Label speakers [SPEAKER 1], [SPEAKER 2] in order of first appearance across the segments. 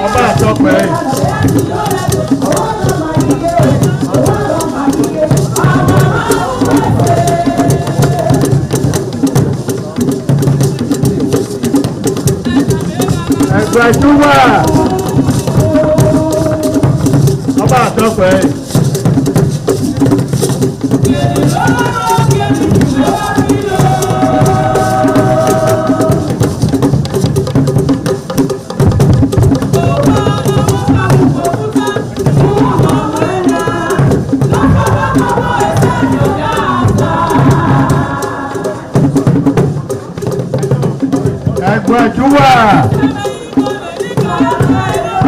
[SPEAKER 1] ọba àtọpẹ. ẹgbẹ́ ìjúwà ọba àtọpẹ. ẹgbẹ́ ìjúwà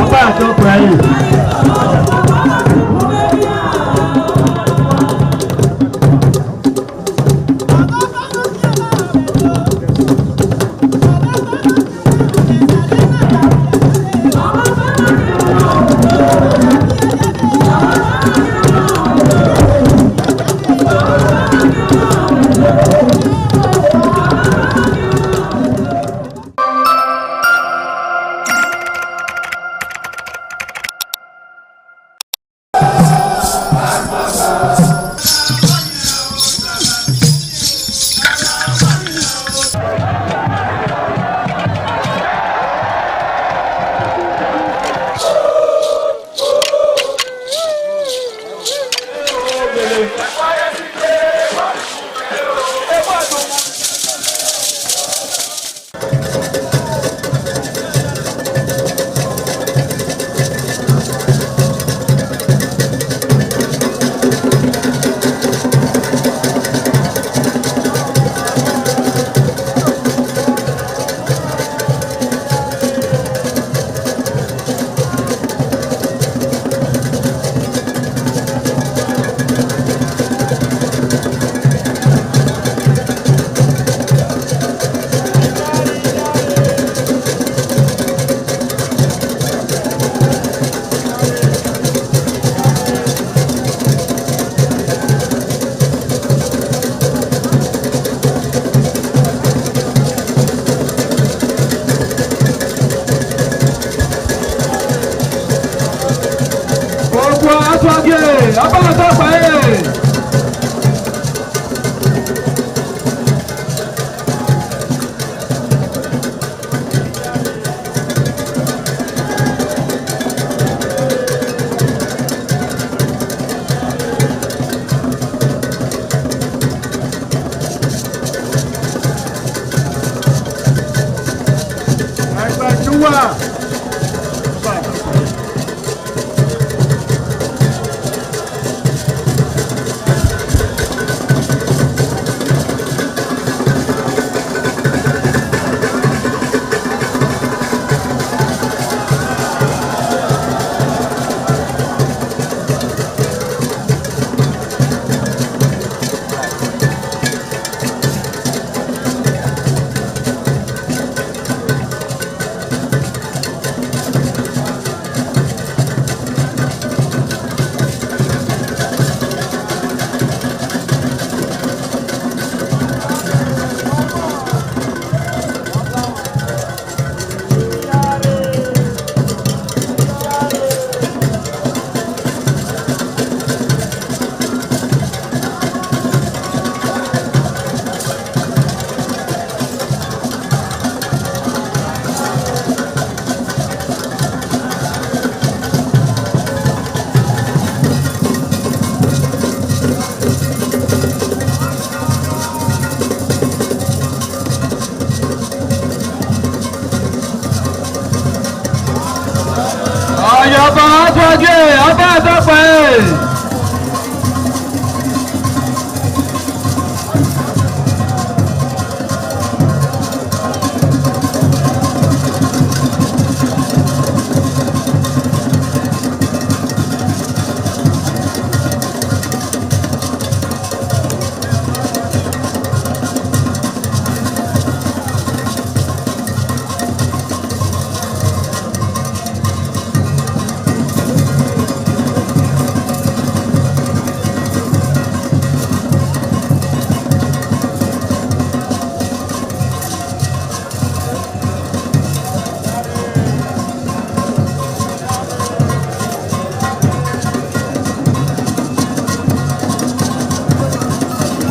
[SPEAKER 1] ọba àtọpẹ yìí.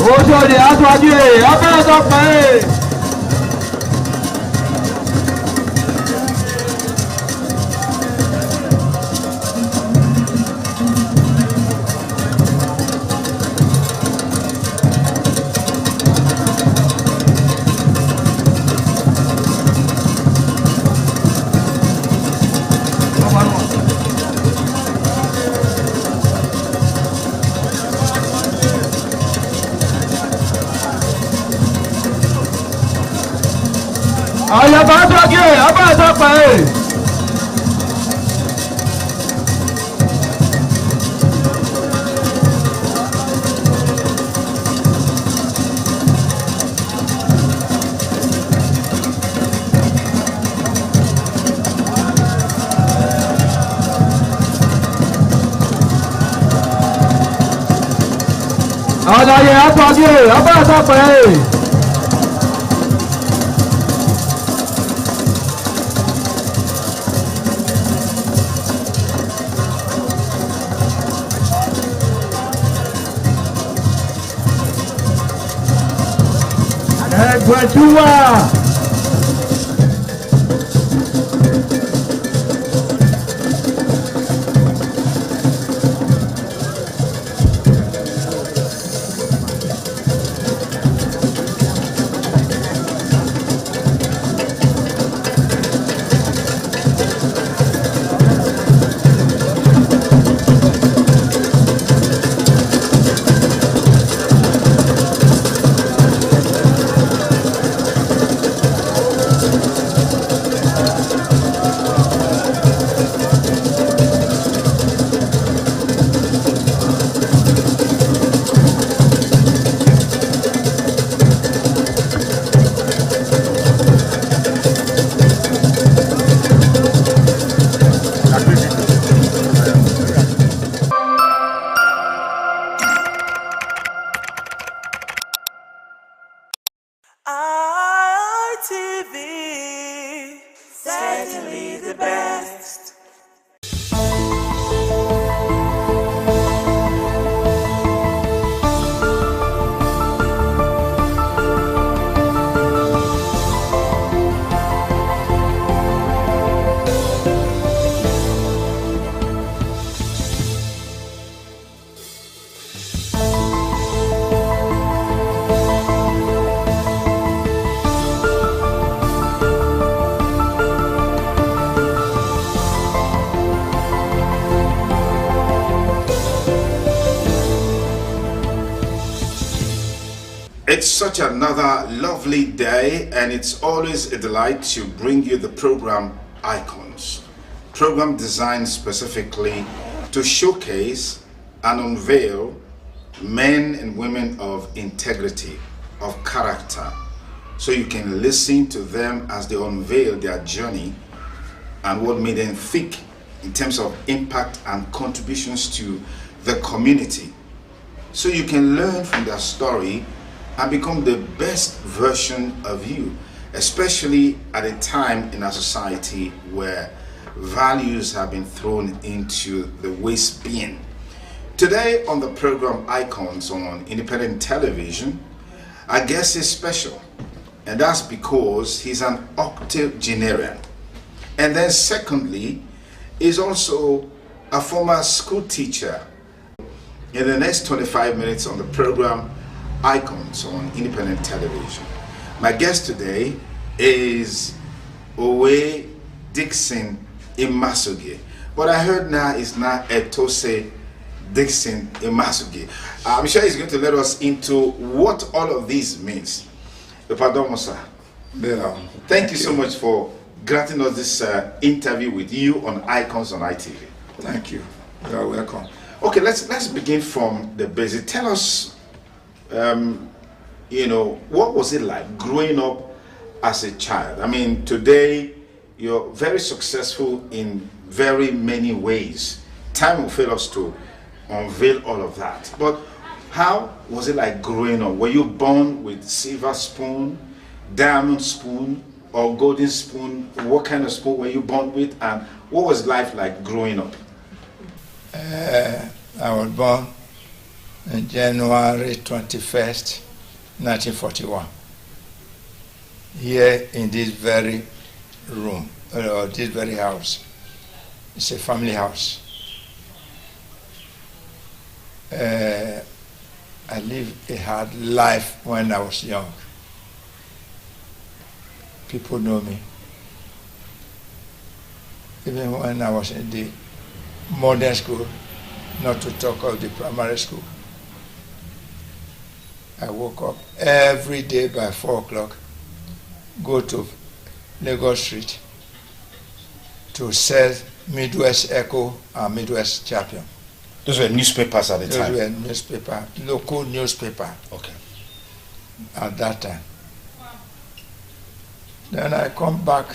[SPEAKER 1] Ojúde aṣáájú ẹ̀ ọba àtọ́pẹ́ ẹ̀. Àyàbá aṣáájú ẹ̀ ọba àtọ́pẹ́ ẹ̀. Àlàyé aṣáájú ẹ̀ ọba àtọ́pẹ́ ẹ̀. Ẹgbẹ̀júwà.
[SPEAKER 2] ITV, certainly the best.
[SPEAKER 3] It's such another lovely day, and it's always a delight to bring you the program Icons. Program designed specifically to showcase and unveil men and women of integrity, of character, so you can listen to them as they unveil their journey and what made them think in terms of impact and contributions to the community. So you can learn from their story and become the best version of you, especially at a time in our society where values have been thrown into the waste bin. Today on the program Icons on Independent Television, our guest is special, and that's because he's an octogenarian. And then secondly, he's also a former school teacher. In the next 25 minutes on the program Icons on Independent Television, my guest today is Owe Dixon Imasugie. But I heard now it's now Etose Dixon Imasugie. I'm sure he's going to let us into what all of this means. Pardon, sir. Thank you so much for granting us this interview with you on Icons on ITV.
[SPEAKER 4] Thank you. You are welcome.
[SPEAKER 3] Okay, let's begin from the basic. Tell us, what was it like growing up as a child? I mean, today you're very successful in very many ways. Time will fail us to unveil all of that. But how was it like growing up? Were you born with silver spoon, diamond spoon, or golden spoon? What kind of spoon were you born with, and what was life like growing up?
[SPEAKER 4] I was born on January 21st, 1941. Here in this very room, or this very house. It's a family house. I lived a hard life when I was young. People know me. Even when I was in the modern school, not to talk of the primary school. I woke up every day by 4 o'clock, go to Lagos Street to sell Midwest Echo and Midwest Champion.
[SPEAKER 3] Those were newspapers at the
[SPEAKER 4] Those
[SPEAKER 3] time.
[SPEAKER 4] were newspaper, local newspaper
[SPEAKER 3] Okay.
[SPEAKER 4] at that time. Then I come back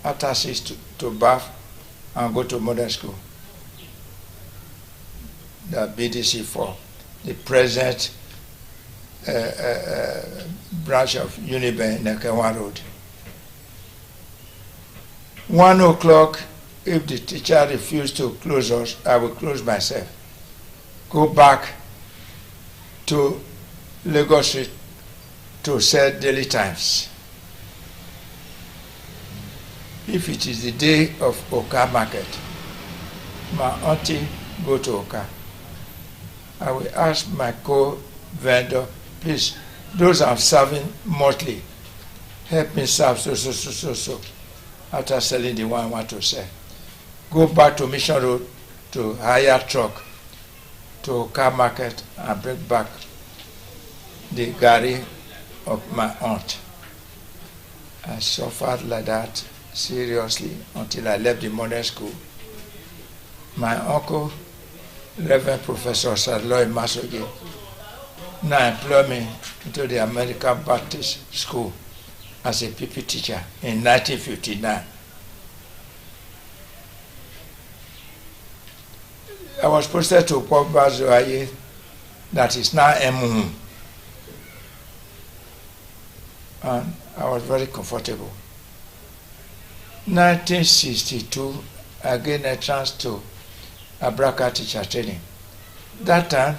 [SPEAKER 4] after 6 to Bath and go to modern school. The BDC 4, the present branch of Uniben in Ekewan Road. 1 o'clock, if the teacher refused to close us, I will close myself. Go back to Lagos Street to sell Daily Times. If it is the day of Oka market, my auntie go to Oka. I will ask my co-vendor, please, those I'm serving monthly, help me serve so. After selling the one I want to sell. Go back to Mission Road to hire truck to car market and bring back the gari of my aunt. I suffered like that seriously until I left the modern school. My uncle, Reverend Professor Sadloy Masoge, now employed me into the American Baptist School as a PP teacher in 1959. I was posted to Pogba Zoaye, that is now Emuhu. And I was very comfortable. 1962, I gained a chance to Abraka teacher training. That time,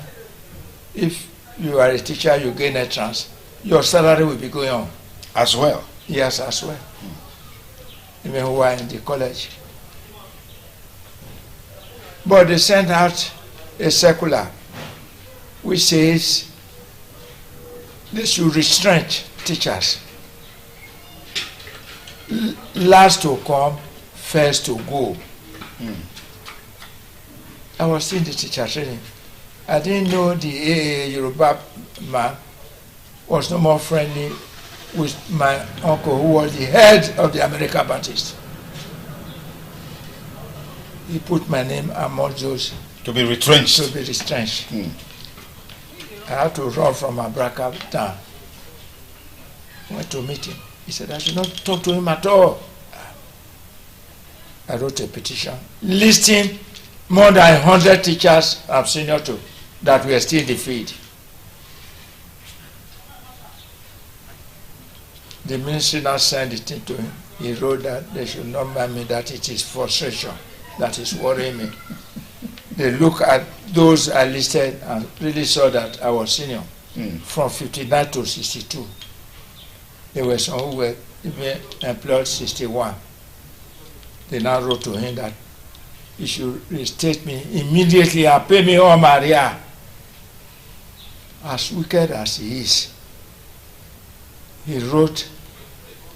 [SPEAKER 4] if you are a teacher, you gain a chance, your salary will be going on.
[SPEAKER 3] As well.
[SPEAKER 4] Yes, as well. Even who are in the college. But they sent out a circular which says they should retrench teachers. Last to come, first to go. I was in the teacher training. I didn't know the AA Yoruba man was no more friendly with my uncle, who was the head of the American Baptist. He put my name among those
[SPEAKER 3] To be retrenched.
[SPEAKER 4] to be retrenched. I had to run from Abraka down. Went to meet him. He said I should not talk to him at all. I wrote a petition listing more than 100 teachers I'm senior to that were still in the field. The ministry now sent it to him. He wrote that they should not mind me, that it is frustration that is worrying me. They look at those I listed and really saw that I was senior from 59 to 62. There were some who were even employed 61. They now wrote to him that he should restate me immediately and pay me all my arrears. As wicked as he is, he wrote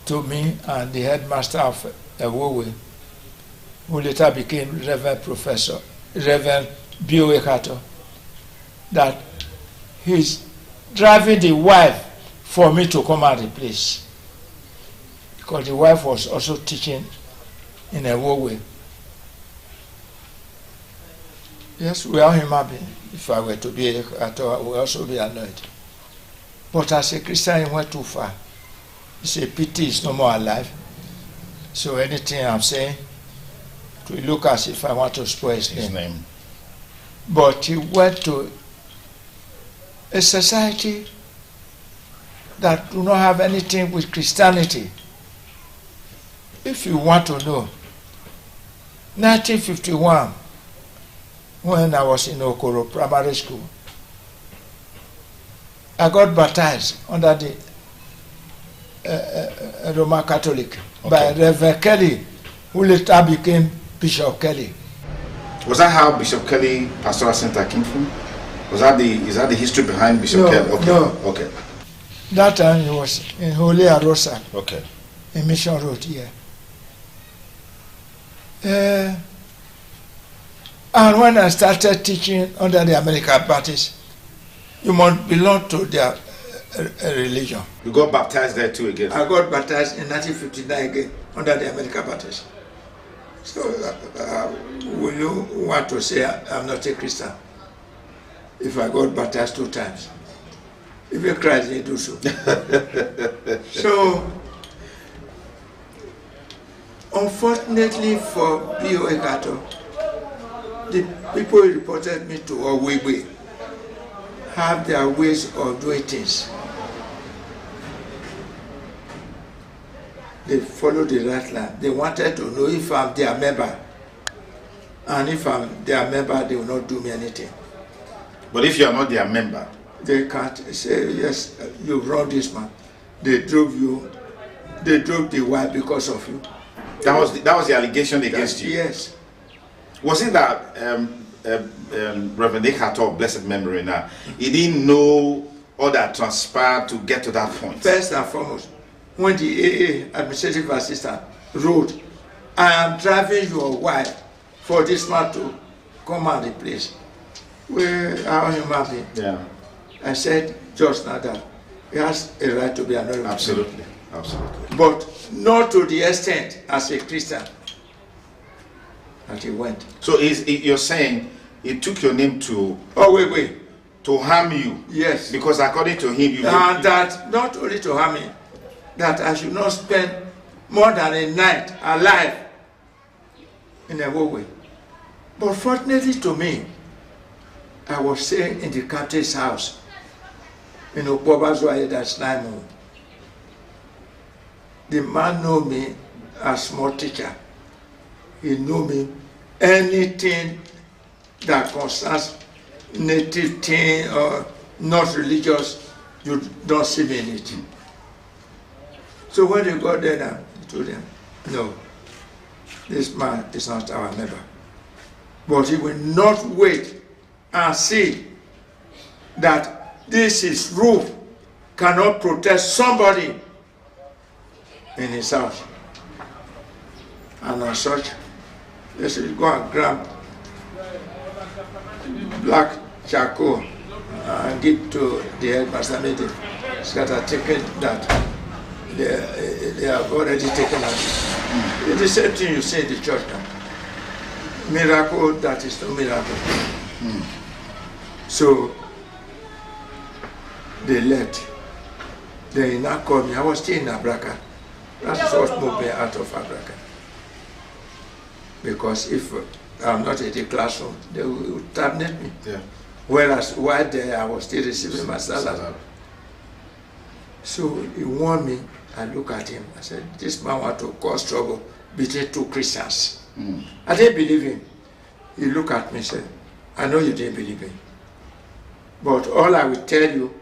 [SPEAKER 4] to me and the headmaster of Ewowe, who later became Reverend B.O.A. Kato, that he's driving the wife for me to come and replace. Because the wife was also teaching in Ewowe. Yes, we are human beings. If I were to be a Kato, I would also be annoyed. But as a Christian, he went too far. It's a pity he's no more alive. So anything I'm saying, it will look as if I want to spoil his name. But he went to a society that do not have anything with Christianity. If you want to know, 1951, when I was in Okoro Primary School, I got baptized under the Roman Catholic by Reverend Kelly, who later became Bishop Kelly.
[SPEAKER 3] Was that how Bishop Kelly Pastoral Center came from? Is that the history behind Bishop Kelly? Okay.
[SPEAKER 4] No.
[SPEAKER 3] Okay.
[SPEAKER 4] That time he was in Holy Arosa,
[SPEAKER 3] Okay.
[SPEAKER 4] in Mission Road here. And when I started teaching under the American Baptist, you must belong to their religion.
[SPEAKER 3] You got baptized there too again?
[SPEAKER 4] I got baptized in 1959 again under the American Baptist. So, will you want to say I'm not a Christian if I got baptized 2 times? If you Christ, they do so. So, unfortunately for B.O. Ekato, the people who reported me to Owegbe have their ways of doing things. They follow the right line. They wanted to know if I'm their member. And if I'm their member, they will not do me anything.
[SPEAKER 3] But if you are not their member?
[SPEAKER 4] They can't say, yes, you wrong this man. They drove the wife because of you.
[SPEAKER 3] That was the allegation against you?
[SPEAKER 4] Yes.
[SPEAKER 3] Was it that Reverend Ekato of blessed memory now, he didn't know all that transpired to get to that point?
[SPEAKER 4] First and foremost, when the AA administrative assistant wrote, I am driving your wife for this man to come and replace. Well, how human being?
[SPEAKER 3] Yeah.
[SPEAKER 4] I said just now that he has a right to be annoyed.
[SPEAKER 3] Absolutely. Absolutely.
[SPEAKER 4] But not to the extent as a Christian that he went.
[SPEAKER 3] So you're saying he took your name to harm you?
[SPEAKER 4] Yes.
[SPEAKER 3] Because according to him,
[SPEAKER 4] and that not only to harm me, that I should not spend more than a night alive in a way. But fortunately to me, I was staying in the captain's house in Okpobazwaye, that's Naimo. The man knew me as small teacher. He knew me anything that concerns native thing or not religious, you don't see me in it. So when they got there now, I told them, no, this man is not our member. But he will not wait and see that this is roof cannot protect somebody in his house. And as such, they should go and grab black charcoal and give to the headmaster meeting. Scatter taken that. They have already taken out. It's the same thing you say in the church now. Miracle that is no miracle. So they left. They now called me. I was still in Abraka. That's what moved me out of Abraka. Because if I'm not in the classroom, they will terminate me.
[SPEAKER 3] Yeah.
[SPEAKER 4] Whereas while there, I was still receiving my salary. So he warned me. I looked at him. I said, this man wants to cause trouble between 2 Christians. I didn't believe him. He looked at me and said, I know you didn't believe me. But all I will tell you,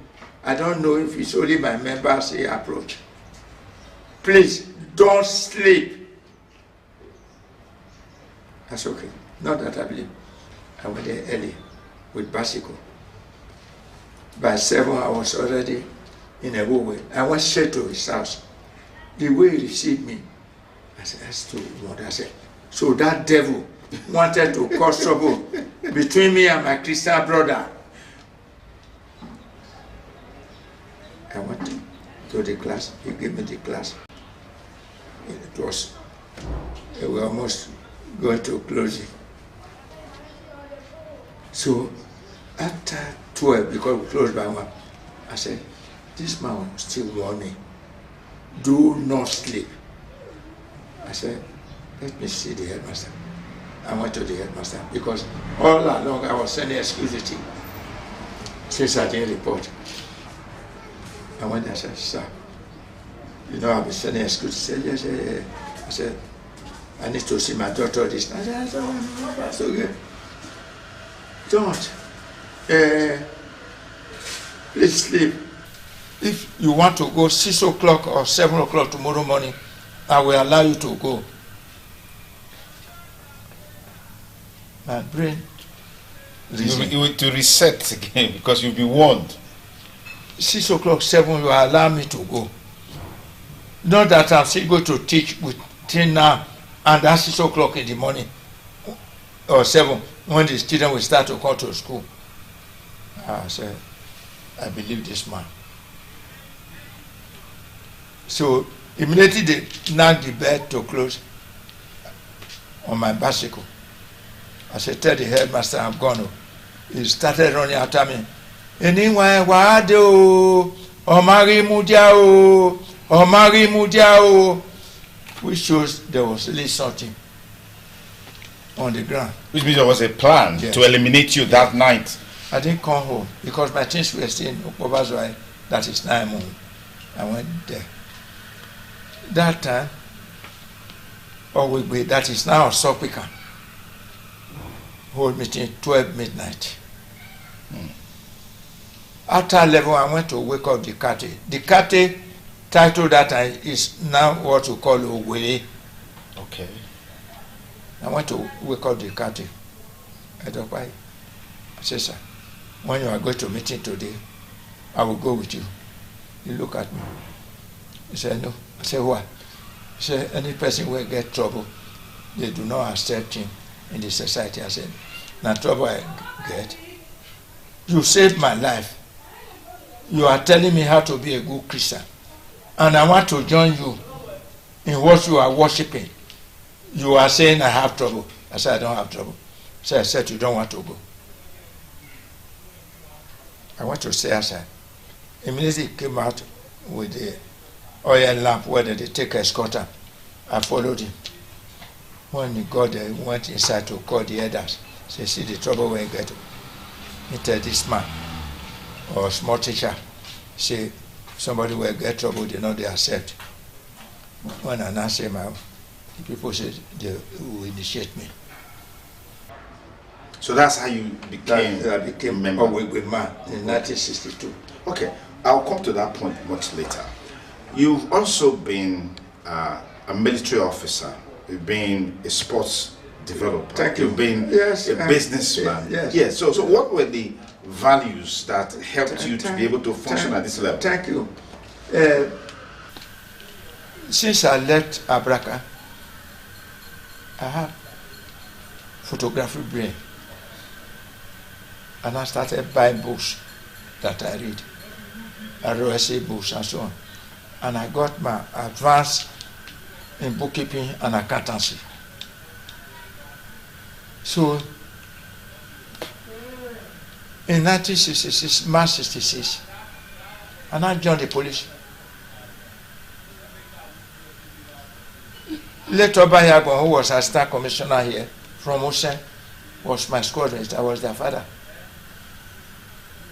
[SPEAKER 4] I don't know if it's only my members he approach. Please, don't sleep. That's okay. Not that I believe. I went there early with bicycle. By 7, I was already in a way. I went straight to his house. The way he received me, I said, that's too much. I said, so that devil wanted to cause trouble between me and my Christian brother. I went to the class. He gave me the class. It was, we were almost going to close it. So after 12, because we closed by 1, I said, this man still warn me, do not sleep. I said, let me see the headmaster. I went to the headmaster because all along I was sending excuses since I didn't report. I went there and said, sir, you know I've been sending excuses. He said, yes, yes. I said, I need to see my daughter this night. I said, that's okay. Don't. Please sleep. If you want to go 6 o'clock or 7 o'clock tomorrow morning, I will allow you to go. My brain
[SPEAKER 3] You will to reset again because you'll be warned.
[SPEAKER 4] 6 o'clock, 7, you allow me to go. Not that I'm still going to teach till now, and that's 6 o'clock in the morning or 7 when the student will start to come to school. I said, I believe this man. So immediately they knocked the bed to close on my bicycle. I said, tell the headmaster I'm gone. He started running after me. Anyway, why do Omari Mudiao, Omari Mudiao, which shows there was at least something on the ground.
[SPEAKER 3] Which means there was a plan to eliminate you that night.
[SPEAKER 4] I didn't come home because my things were still in Okobazwai, that is Naimu. I went there. That time, that is now Sopika, hold meeting 12 midnight. After 11, I went to wake up the Kate. The Kate title that time is now what we call Owele.
[SPEAKER 3] Okay.
[SPEAKER 4] I went to wake up the Kate. I don't buy. I said, sir, when you are going to meeting today, I will go with you. He looked at me. He said, no. I said, why? He said, any person will get trouble. They do not accept him in the society. I said, now trouble I get. You saved my life. You are telling me how to be a good Christian. And I want to join you in what you are worshiping. You are saying I have trouble. I said, I don't have trouble. So I said, you don't want to go. I went to stay outside. Immediately came out with the oil lamp where they take a escorter. I followed him. When he got there, he went inside to call the elders. Say, see the trouble when you get. He tell this man or small teacher, say somebody will get trouble, they know they accept. When I now say the people said they will initiate me.
[SPEAKER 3] So that's how you became
[SPEAKER 4] I became a member with man in 1962.
[SPEAKER 3] Okay, I'll come to that point much later. You've also been a military officer. You've been a sports developer.
[SPEAKER 4] Thank you.
[SPEAKER 3] You've been a businessman.
[SPEAKER 4] Yes.
[SPEAKER 3] Yes. So what were the values that helped you to be able to function at this level?
[SPEAKER 4] Thank you. Since I left Abraka, I have photography brain. And I started buying books that I read, ROSA books and so on. And I got my advance in bookkeeping and accountancy. So, in 1966, March 66, and I joined the police. Later, Bayago, who was assistant commissioner here from Osen, was my squadron. I was their father.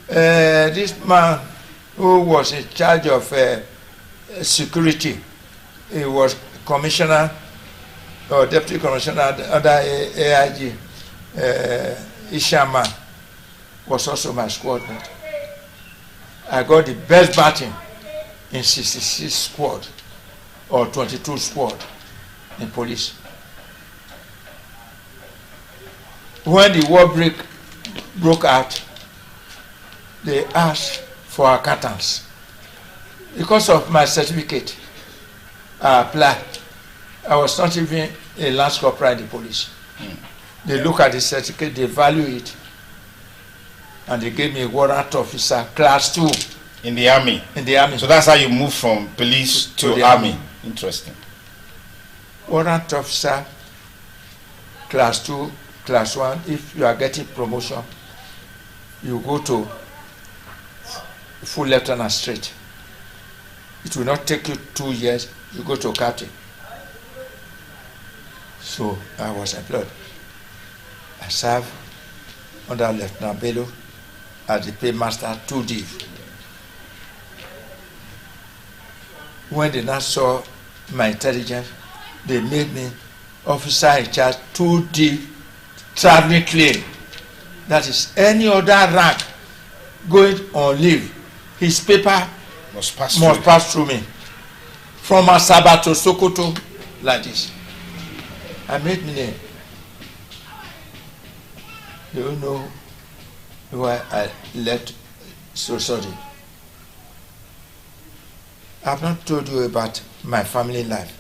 [SPEAKER 4] This man who was in charge of security, he was commissioner or deputy commissioner under AIG, Ishama, was also my squad mate. I got the best batting in 66 squad or 22 squad in police. When the war broke out, they asked for accountants. Because of my certificate, I applied. I was not even a lance corporal in the police. They look at the certificate, they value it, and they gave me a warrant officer, class 2.
[SPEAKER 3] In the army?
[SPEAKER 4] In the army.
[SPEAKER 3] So that's how you moved from police to
[SPEAKER 4] the
[SPEAKER 3] army. Interesting.
[SPEAKER 4] Warrant officer, class 2, class 1. If you are getting promotion, you go to full lieutenant straight. It will not take you 2 years, you go to captain. So I was employed. I served under Lieutenant Bello as the paymaster 2D. When they now saw my intelligence, they made me officer in charge 2D traveling claim. That is any other rank going on leave. His paper
[SPEAKER 3] Must pass
[SPEAKER 4] must
[SPEAKER 3] through.
[SPEAKER 4] pass through me. From Asaba to Sokoto, like this. I made my name. Do you know why I left so sorry? I've not told you about my family life.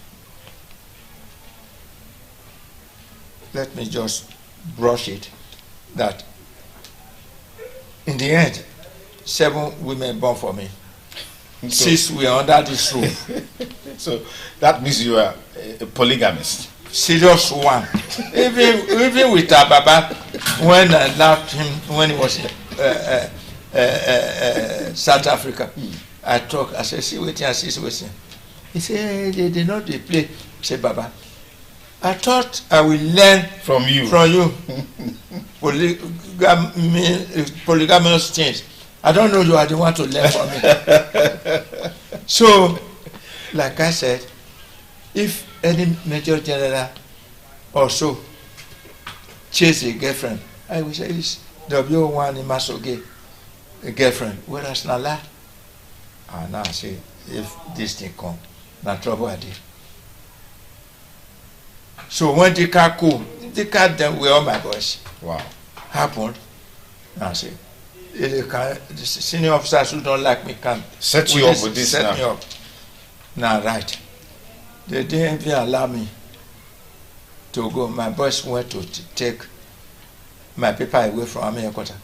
[SPEAKER 4] Let me just brush it. That in the end, 7 women born for me. 6 were under this roof.
[SPEAKER 3] So that means you are a polygamist.
[SPEAKER 4] Serious one. Even with our Baba, when I left him, when he was in South Africa, I talk. I said, see waiting, I see waiting. He said, they did not play. I said, Baba, I thought I will learn
[SPEAKER 3] From you.
[SPEAKER 4] Polygamous things. I don't know you are the one to learn from me. So, like I said, if any major general also chase a girlfriend, I will say it's W1 in Masoge, a girlfriend. Whereas Nala, and now I say, if this thing come, na trouble I did. So when the car them were all my boys.
[SPEAKER 3] Wow.
[SPEAKER 4] Happened, I say, the senior officers who don't like me can
[SPEAKER 3] Set you up with this
[SPEAKER 4] set
[SPEAKER 3] now.
[SPEAKER 4] me up. Now, right. They didn't even allow me to go. My boss went to take my paper away from Army headquarters.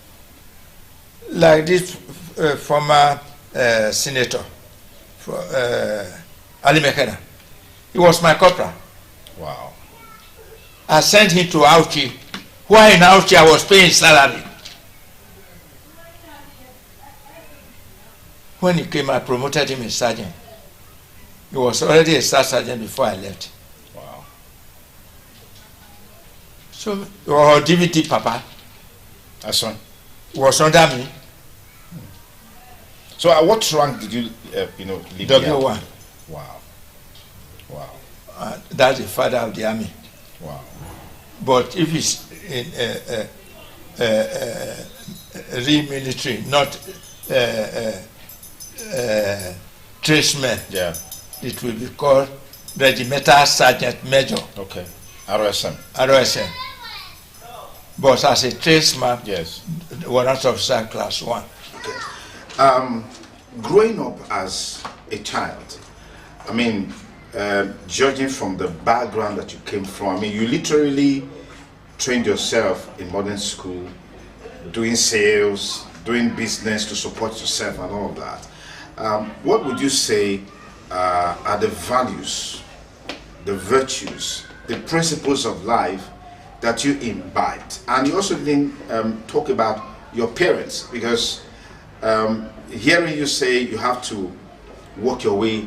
[SPEAKER 4] Like this former senator, Ali Mekena. He was my corporal.
[SPEAKER 3] Wow.
[SPEAKER 4] I sent him to Auchi. Why in Auchi I was paying salary. When he came, I promoted him a sergeant. He was already a staff sergeant before I left.
[SPEAKER 3] Wow.
[SPEAKER 4] So, or DVD Papa
[SPEAKER 3] That's one.
[SPEAKER 4] was under me,
[SPEAKER 3] So at what rank did you, leave the army?
[SPEAKER 4] W1.
[SPEAKER 3] Wow. Wow.
[SPEAKER 4] That's the father of the army.
[SPEAKER 3] Wow.
[SPEAKER 4] But if it's in real military, not tradesmen,
[SPEAKER 3] Yeah.
[SPEAKER 4] it will be called Regimental Sergeant Major,
[SPEAKER 3] Okay. RSM.
[SPEAKER 4] ROSM. But as a tradesman,
[SPEAKER 3] Yes.
[SPEAKER 4] warrant officer class 1.
[SPEAKER 3] Growing up as a child, I mean, judging from the background that you came from, I mean, you literally trained yourself in modern school, doing sales, doing business to support yourself and all of that. What would you say are the values, the virtues, the principles of life that you imbibed? And you also didn't talk about your parents, because hearing you say you have to work your way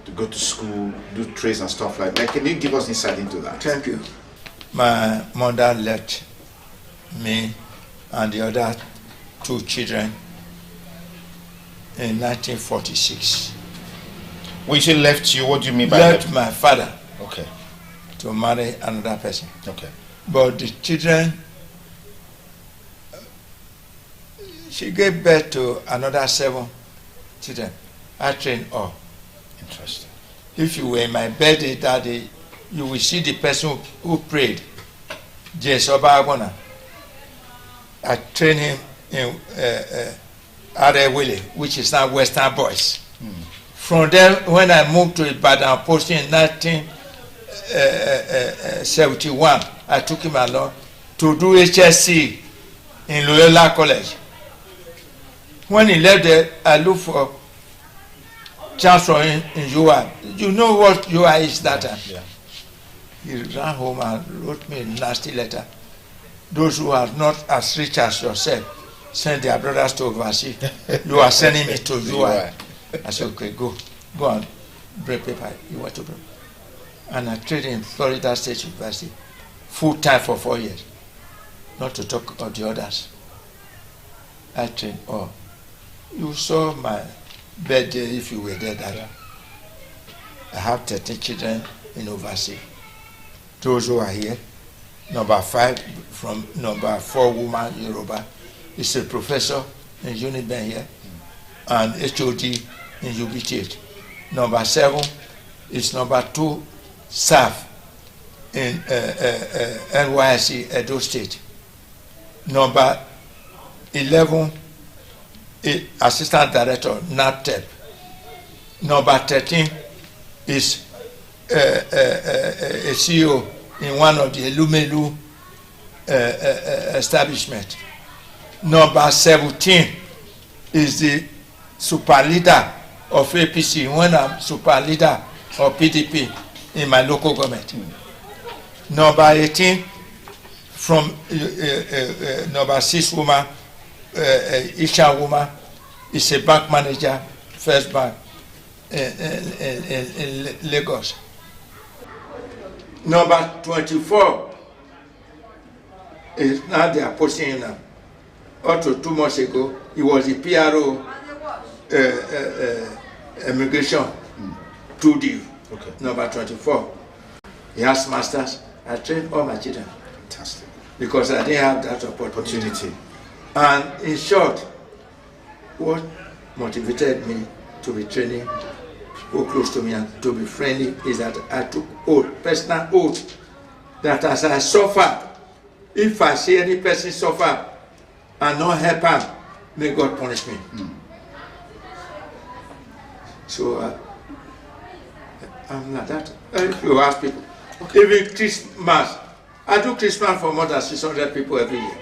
[SPEAKER 3] to go to school, do trades and stuff like that. Can you give us insight into that?
[SPEAKER 4] Thank you. My mother left me and the other 2 children in 1946.
[SPEAKER 3] When she left you, what do you mean by
[SPEAKER 4] Left my father
[SPEAKER 3] Okay.
[SPEAKER 4] to marry another person.
[SPEAKER 3] Okay.
[SPEAKER 4] But the children, she gave birth to another 7 children. I trained all.
[SPEAKER 3] Interesting.
[SPEAKER 4] If you were in my birthday that day, you will see the person who prayed, James Obagona. I trained him in Arewele, which is now Western Boys. From there, when I moved to Ibadan posting in 1971, I took him along to do HSC in Loyola College. When he left there, I looked for chancellor in UI. You know what UI is that time?
[SPEAKER 3] Yeah.
[SPEAKER 4] He ran home and wrote me a nasty letter. Those who are not as rich as yourself, send their brothers to overseas. You are sending me to UI. I said, okay, go and bring paper. You want to bring. And I trained in Florida State University, full time for 4 years. Not to talk about the others. I trained all. You saw my birthday if you were there that day. I have 13 children in overseas. Those who are here, number 5 from number 4 woman Yoruba is a professor in Uniben here, and HOD in UBTH. Number 7 is number 2 SAF in NYSC Edo State. Number 11 is Assistant Director NAPTEP. Number 13 is a CEO in one of the Elumelu establishment. Number 17 is the super leader of APC when I'm super leader of PDP in my local government. Number 18 from number 6 woman, Isha woman, is a bank manager, First Bank in Lagos. Number 24 is now they are posting him now. Up to 2 months ago, he was the PRO immigration 2D.
[SPEAKER 3] Okay.
[SPEAKER 4] Number 24. He has masters. I trained all my children.
[SPEAKER 3] Fantastic.
[SPEAKER 4] Because I didn't have that opportunity.
[SPEAKER 3] Opportunity.
[SPEAKER 4] And in short, what motivated me to be training people close to me and to be friendly is that I took oath, personal oath, that as I suffer, if I see any person suffer and not help him, may God punish me. So I'm like that. If you ask people, even Christmas, I do Christmas for more than 600 people every year.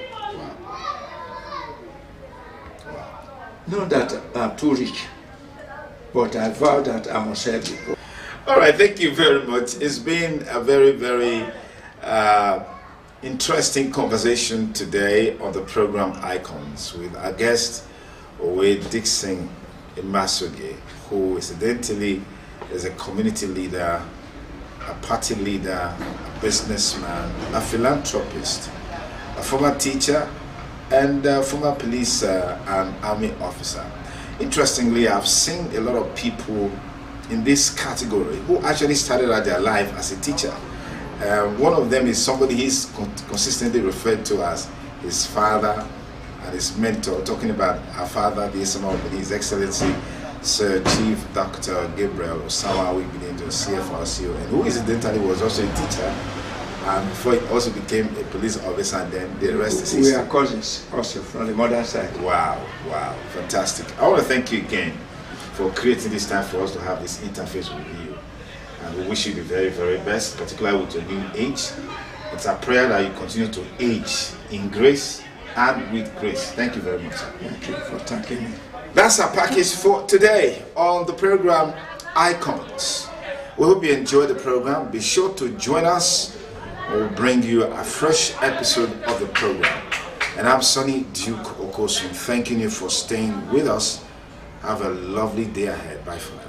[SPEAKER 4] Not that I'm too rich, but I vow that I must help people.
[SPEAKER 3] All right, thank you very much. It's been a very, very interesting conversation today on the program Icons with our guest, Owe Dixon Imasuge, who incidentally is a community leader, a party leader, a businessman, a philanthropist, a former teacher, and former police and army officer. Interestingly, I've seen a lot of people in this category who actually started out their life as a teacher. One of them is somebody he's consistently referred to as his father and his mentor, talking about our father, His Excellency Sir Chief Dr. Gabriel Osawa Wigbidindo, CFRCO, and who incidentally was also a teacher, and before he also became a police officer, and then the rest is
[SPEAKER 4] We
[SPEAKER 3] history.
[SPEAKER 4] are cousins, also from the mother side.
[SPEAKER 3] Wow, fantastic. I want to thank you again for creating this time for us to have this interface with you. And we wish you the very, very best, particularly with your new age. It's a prayer that you continue to age in grace and with grace. Thank you very much, sir.
[SPEAKER 4] Thank you for thanking me.
[SPEAKER 3] That's our package for today on the program Icons. We hope you enjoyed the program. Be sure to join us. We'll bring you a fresh episode of the program. And I'm Sonny Duke Okosun, thanking you for staying with us. Have a lovely day ahead. Bye for now.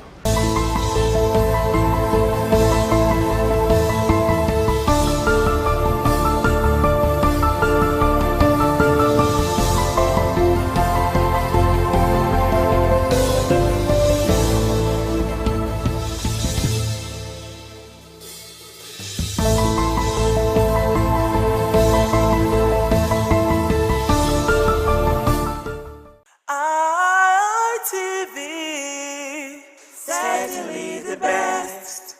[SPEAKER 2] ITV, certainly the best.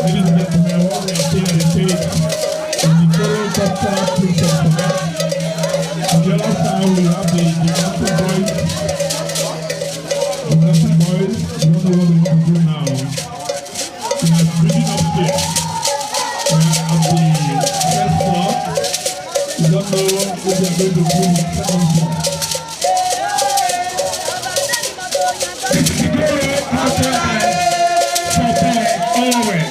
[SPEAKER 5] Ladies and gentlemen, what we are seeing on the stage is the total doctor Christian Comet. On the other side, we have the Gymnastic Boys. Gymnastic Boys, we don't know what we want to do now. We are bringing upstairs. We are at the first floor. We don't know what we are going to do with the second floor. Always.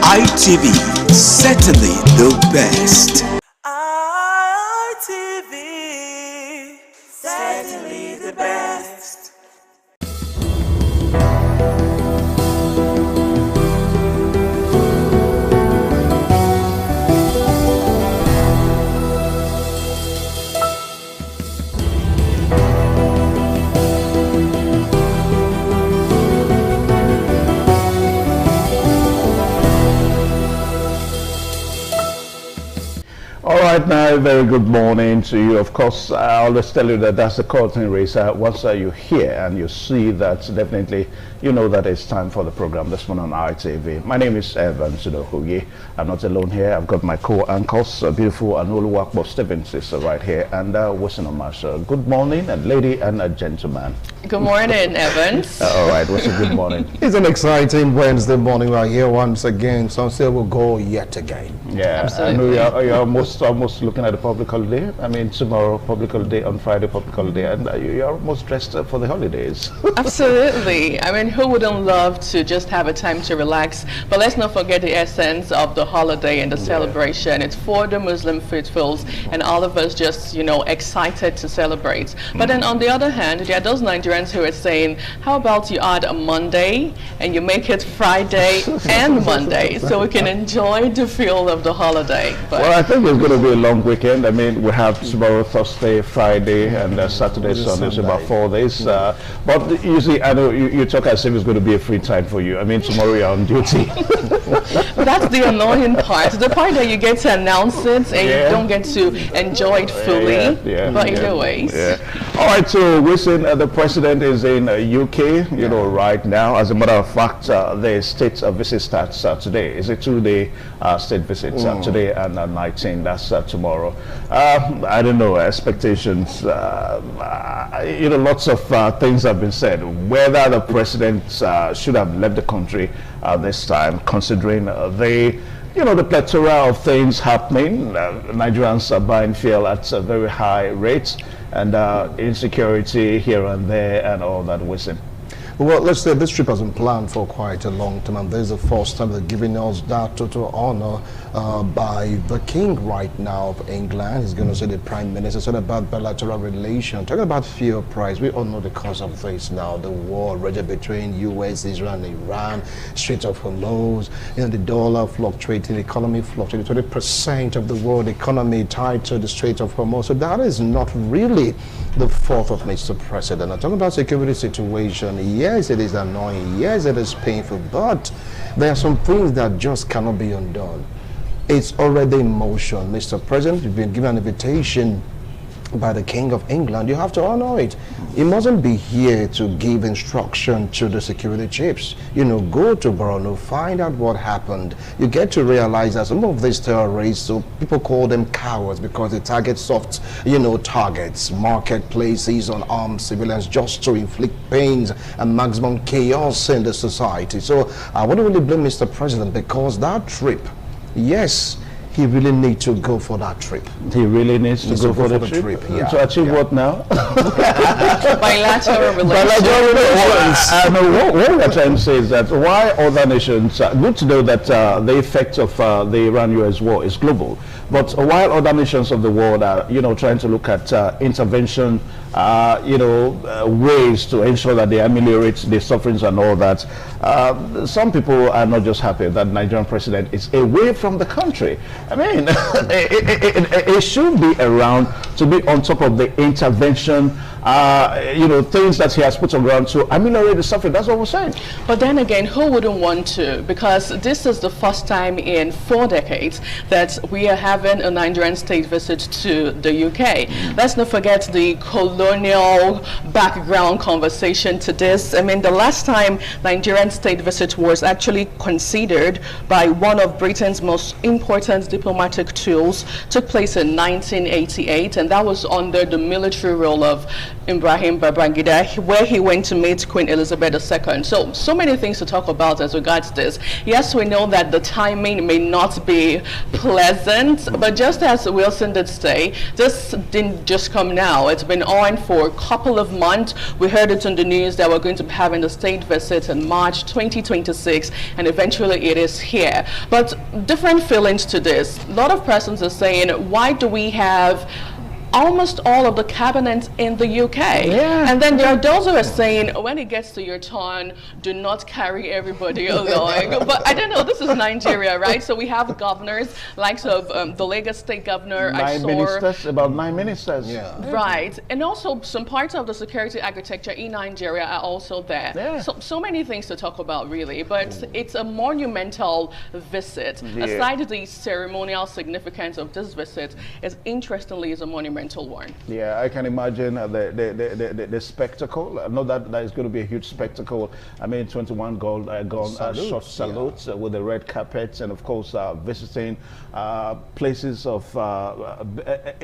[SPEAKER 6] ITV, certainly the best.
[SPEAKER 2] ITV, certainly the best.
[SPEAKER 7] All right, now, very good morning to you. Of course, I always tell you that that's the curtain raiser. Once you hear and you see that, definitely you know that it's time for the program this morning on ITV. My name is Evan Sudohugi. I'm not alone here. I've got my co-anchors, beautiful Anoluwakbo Stevens is right here, and Wilson Marshall. Good morning, and lady and a gentleman.
[SPEAKER 8] Good morning, Evans.
[SPEAKER 7] All right, Wilson, good morning.
[SPEAKER 9] It's an exciting Wednesday morning right here once again. Some say we'll go yet again.
[SPEAKER 7] Yeah,
[SPEAKER 8] absolutely.
[SPEAKER 7] I know you're almost looking at the public holiday. I mean, tomorrow public holiday, on Friday public holiday, and you're almost dressed up for the holidays.
[SPEAKER 8] Absolutely. I mean, who wouldn't love to just have a time to relax? But let's not forget the essence of the holiday and the celebration. It's for the Muslim faithfuls and all of us just, you know, excited to celebrate. But then on the other hand, there are those Nigerians who are saying, how about you add a Monday and you make it Friday and Monday so we can enjoy the feel of the holiday? But
[SPEAKER 7] well, I think it's going to be a long weekend. I mean, we have tomorrow, Thursday, Friday, and Saturday, Sunday, so about 4 days. But usually, I know you talk as if it's going to be a free time for you. I mean, tomorrow you're on duty.
[SPEAKER 8] That's the annoying part. The part that you get to announce it and you don't get to enjoy it fully. But either ways.
[SPEAKER 7] All right, so Wilson, the president is in UK, you know, right now. As a matter of fact, the state visit starts today. It's a 2-day state visit today and 19. That's tomorrow. I don't know, expectations. You know, lots of things have been said. Whether the president should have left the country this time, considering the plethora of things happening. Nigerians are buying fuel at very high rates, and insecurity here and there, and all that. Wilson.
[SPEAKER 9] Well, let's say this trip has been planned for quite a long time, and this is the first time they're giving us that total honor by the king right now of England. He's going to say the prime minister. It's all about bilateral relations. Talking about fuel price, we all know the cause of this now. The war raging between U.S., Israel, and Iran, Strait of Hormuz, the dollar fluctuating, the economy fluctuating. 20% of the world economy tied to the Strait of Hormuz. So that is not really the fault of Mr. President. I'm talking about security situation. Yes, it is annoying. Yes, it is painful. But there are some things that just cannot be undone. It's already in motion. Mr. President, you've been given an invitation by the King of England. You have to honor it. He mustn't be here to give instruction to the security chiefs. Go to Borno, find out what happened. You get to realize that some of these terrorists, so people call them cowards because they target soft, targets, marketplaces, on armed civilians, just to inflict pains and maximum chaos in the society. So I wouldn't really blame Mr. President, because that trip, yes, he really needs to go for that trip.
[SPEAKER 7] He really needs to go for the trip.
[SPEAKER 9] Yeah.
[SPEAKER 7] To achieve what now?
[SPEAKER 8] Bilateral relations.
[SPEAKER 7] What we're trying to say is that why other nations, good to know that the effect of the Iran-US war is global, but while other nations of the world are, trying to look at intervention, ways to ensure that they ameliorate the sufferings and all that, some people are not just happy that Nigerian president is away from the country. I mean, it should be around to be on top of the intervention, things that he has put on ground to ameliorate the suffering. That's what we're saying.
[SPEAKER 8] But then again, who wouldn't want to? Because this is the first time in 4 decades that we are having a Nigerian state visit to the UK. Let's not forget the colonial background conversation to this. I mean, the last time Nigerian state visit was actually considered by one of Britain's most important diplomatic tools took place in 1988, and that was under the military rule of Ibrahim Babangida, where he went to meet Queen Elizabeth II. So many things to talk about as regards this. Yes, we know that the timing may not be pleasant, but just as Wilson did say, this didn't just come now. It's been on for a couple of months. We heard it on the news that we're going to be having the state visit in March 2026, and eventually it is here. But different feelings to this. A lot of persons are saying, why do we have almost all of the cabinet in the UK?
[SPEAKER 7] Yeah.
[SPEAKER 8] And then there are those who are saying, when it gets to your turn, do not carry everybody along. But I don't know, this is Nigeria, right? So we have governors, likes of the Lagos state governor.
[SPEAKER 7] About 9 ministers.
[SPEAKER 9] Yeah.
[SPEAKER 8] Right. And also some parts of the security architecture in Nigeria are also there.
[SPEAKER 7] Yeah.
[SPEAKER 8] So many things to talk about, really. But it's a monumental visit.
[SPEAKER 7] Yeah.
[SPEAKER 8] Aside the ceremonial significance of this visit, interestingly is a monumental one.
[SPEAKER 7] Yeah, I can imagine the spectacle. I know that is going to be a huge spectacle. I mean, 21 gold shot salutes with the red carpets, and of course visiting places of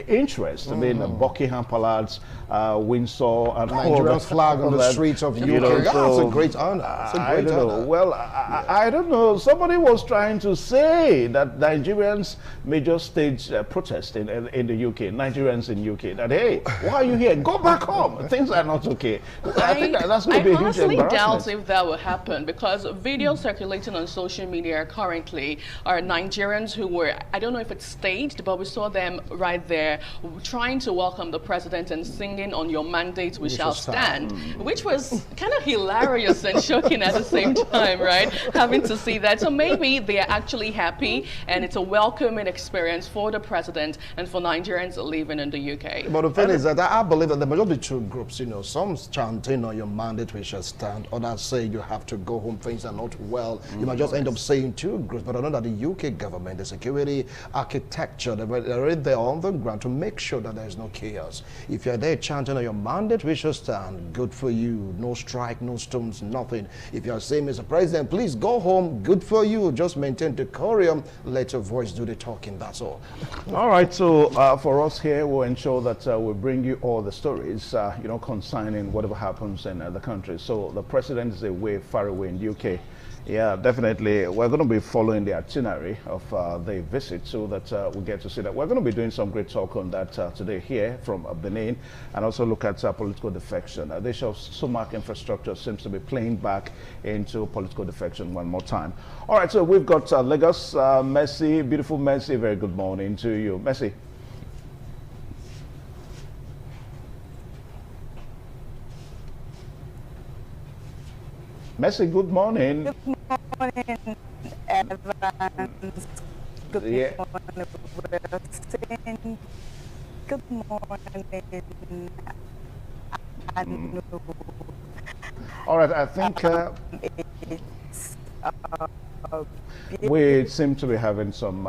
[SPEAKER 7] interest. I mean, Buckingham Palace, Windsor, and
[SPEAKER 9] Nigerian flag on the streets of UK. That's a great honor.
[SPEAKER 7] I don't know. Well, I don't know. Somebody was trying to say that Nigerians may just stage protest in the UK. Nigerians in UK, that hey, why are you here? Go back home. Things are not okay. I think that's going to be a huge embarrassment.
[SPEAKER 8] I honestly doubt if that will happen, because videos circulating on social media currently are Nigerians who were, I don't know if it's staged, but we saw them right there trying to welcome the president and singing "On Your Mandate We Shall Stand," which was kind of hilarious and shocking at the same time, right? Having to see that. So maybe they are actually happy, and it's a welcoming experience for the president and for Nigerians living in the UK.
[SPEAKER 9] But the thing is that I believe that there must be 2 groups, some chanting "On Your Mandate We Shall Stand," others say you have to go home, things are not well. You might just end up saying 2 groups, but I know that the UK government, the security architecture, they're already there on the ground to make sure that there's no chaos. If you're there chanting "On Your Mandate We Shall Stand," good for you. No strike, no stones, nothing. If you're saying, Mr. President, please go home, good for you. Just maintain decorum, let your voice do the talking, that's all.
[SPEAKER 7] All right, so for us here, we'll ensure that we bring you all the stories, concerning whatever happens in the country. So the president is away, far away in the UK. Yeah, definitely. We're going to be following the itinerary of the visit so that we get to see that. We're going to be doing some great talk on that today here from Benin, and also look at political defection. The issue of Sumac infrastructure seems to be playing back into political defection one more time. All right, so we've got Lagos, Mercy, beautiful Mercy. Very good morning to you, Mercy. Mercy, good morning.
[SPEAKER 10] Good morning, Evans. Good morning, Wilson. Good morning, Anu.
[SPEAKER 7] All right, I think we seem to be having some,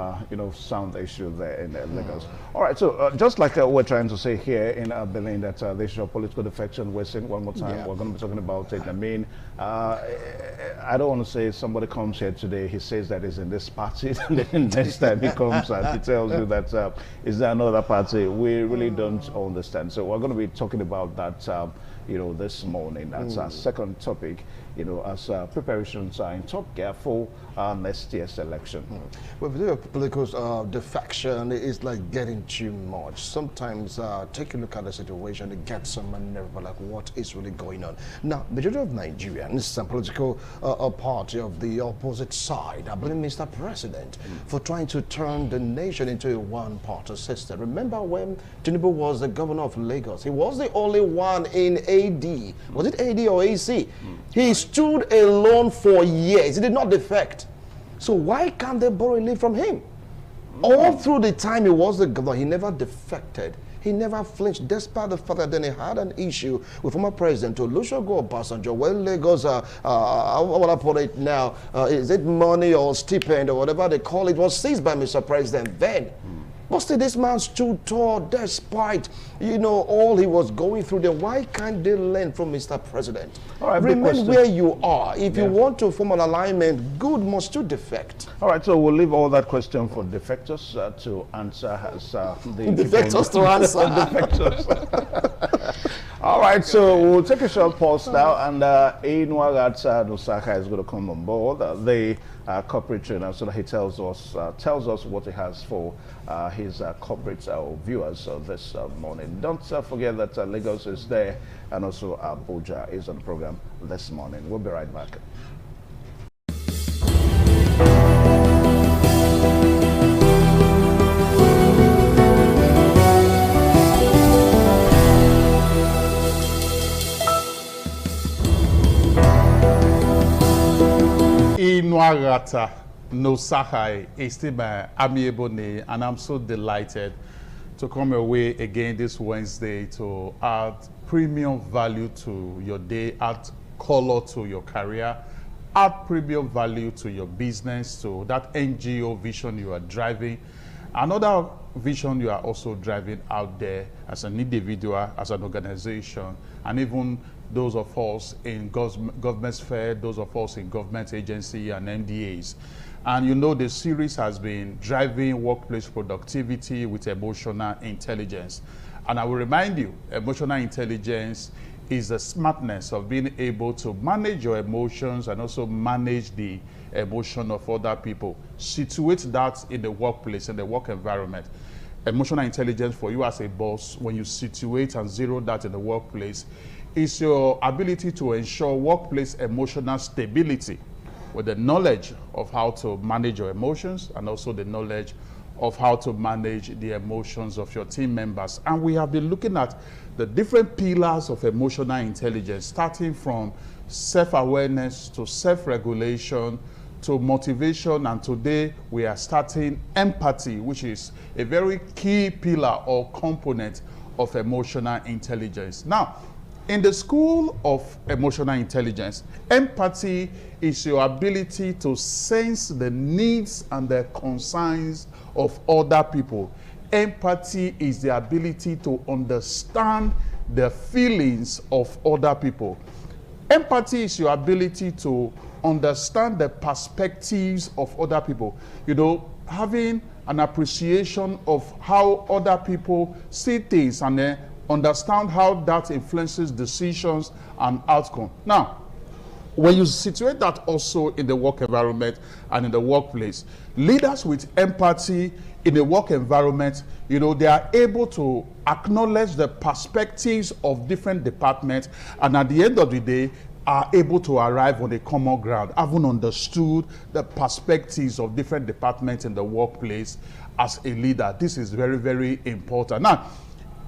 [SPEAKER 7] sound issue there in Lagos. All right, so just like we're trying to say here in Benin, that the issue of political defection, we're saying one more time, we're going to be talking about it. I mean, I don't want to say somebody comes here today, he says that he's in this party, and then next time he comes and he tells you that is there another party. We really don't understand. So we're going to be talking about that, this morning. That's our second topic you know, as preparations are in top gear for next year's election.
[SPEAKER 9] Well, the political defection is like getting too much. Sometimes take a look at the situation, it gets some unnerved, like what is really going on. Now, majority of Nigerians and political party of the opposite side are blaming Mr. President for trying to turn the nation into a one-party system. Remember when Tinubu was the governor of Lagos? He was the only one in AD. Was it AD or AC? He stood alone for years. He did not defect. So why can't they borrow a lead from him? All through the time he was the governor, he never defected. He never flinched, despite the fact that then he had an issue with former President Olusegun Obasanjo. When Lagos, what I put it now, is it money or stipend or whatever they call it, was seized by Mr. President then. But still, this man stood tall despite, you know, all he was going through. Then why can't they learn from Mr. President?
[SPEAKER 7] All right,
[SPEAKER 9] remain where you are. If you want to form an alignment, good must you defect.
[SPEAKER 7] All right, so we'll leave all that question for defectors to answer as the
[SPEAKER 9] defectors to answer.
[SPEAKER 7] Defectors. All right, so we'll take a short pause now, and Inwagat Nosaka is going to come on board. The corporate trainer, so he tells us what he has for his corporate viewers this morning. Don't forget that Lagos is there, and also Abuja is on the program this morning. We'll be right back.
[SPEAKER 5] Inwagata Nosahai Estima Amiebone, and I'm so delighted to come your way again this Wednesday to add premium value to your day, add color to your career, add premium value to your business, to that NGO vision you are driving, another vision you are also driving out there as an individual, as an organization, and even those of us in government sphere, those of us in government agency and MDAs. And you know, the series has been driving workplace productivity with emotional intelligence. And I will remind you, emotional intelligence is the smartness of being able to manage your emotions and also manage the emotion of other people. Situate that in the workplace, in the work environment. Emotional intelligence for you as a boss, when you situate and zero that in the workplace, is your ability to ensure workplace emotional stability with the knowledge of how to manage your emotions and also the knowledge of how to manage the emotions of your team members. And we have been looking at the different pillars of emotional intelligence, starting from self-awareness to self-regulation to motivation, and today we are starting empathy, which is a very key pillar or component of emotional intelligence. Now, in the school of emotional intelligence, empathy is your ability to sense the needs and the concerns of other people. Empathy is the ability to understand the feelings of other people. Empathy is your ability to understand the perspectives of other people. You know, having an appreciation of how other people see things and understand how that influences decisions and outcome. Now, when you situate that also in the work environment and in the workplace, leaders with empathy in the work environment, you know, they are able to acknowledge the perspectives of different departments, and at the end of the day, are able to arrive on a common ground, having understood the perspectives of different departments in the workplace as a leader. This is very, very important. Now,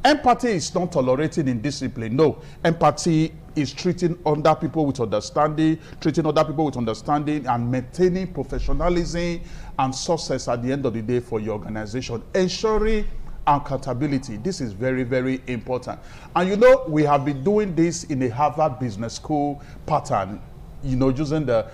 [SPEAKER 5] empathy is not tolerating indiscipline. No, empathy is treating other people with understanding, and maintaining professionalism and success at the end of the day for your organization, ensuring accountability. This is very, very important. And you know, we have been doing this in a Harvard Business School pattern, you know, using the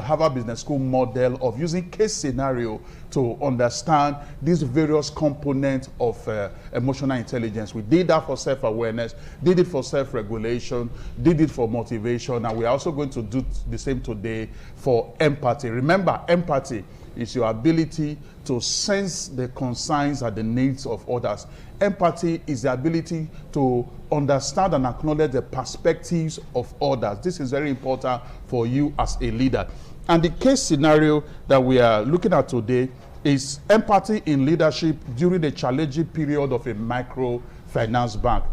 [SPEAKER 5] Harvard Business School model of using case scenario to understand these various components of emotional intelligence. We did that for self-awareness, did it for self-regulation, did it for motivation, and we're also going to do the same today for empathy. Remember, empathy
[SPEAKER 11] is your ability to sense the concerns and the needs of others. Empathy is the ability to understand and acknowledge the perspectives of others. This is very important for you as a leader. And the case scenario that we are looking at today is empathy in leadership during the challenging period of a microfinance bank.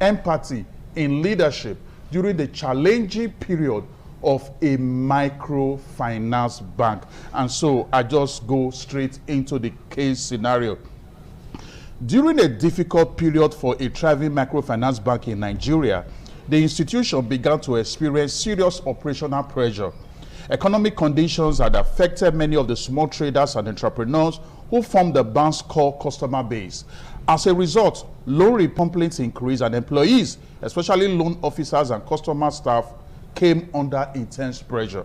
[SPEAKER 11] Empathy in leadership during the challenging period of a microfinance bank. And so I just go straight into the case scenario. During a difficult period for a thriving microfinance bank in Nigeria, the institution began to experience serious operational pressure. Economic conditions had affected many of the small traders and entrepreneurs who formed the bank's core customer base. As a result, loan complaints increased and employees, especially loan officers and customer staff, came under intense pressure.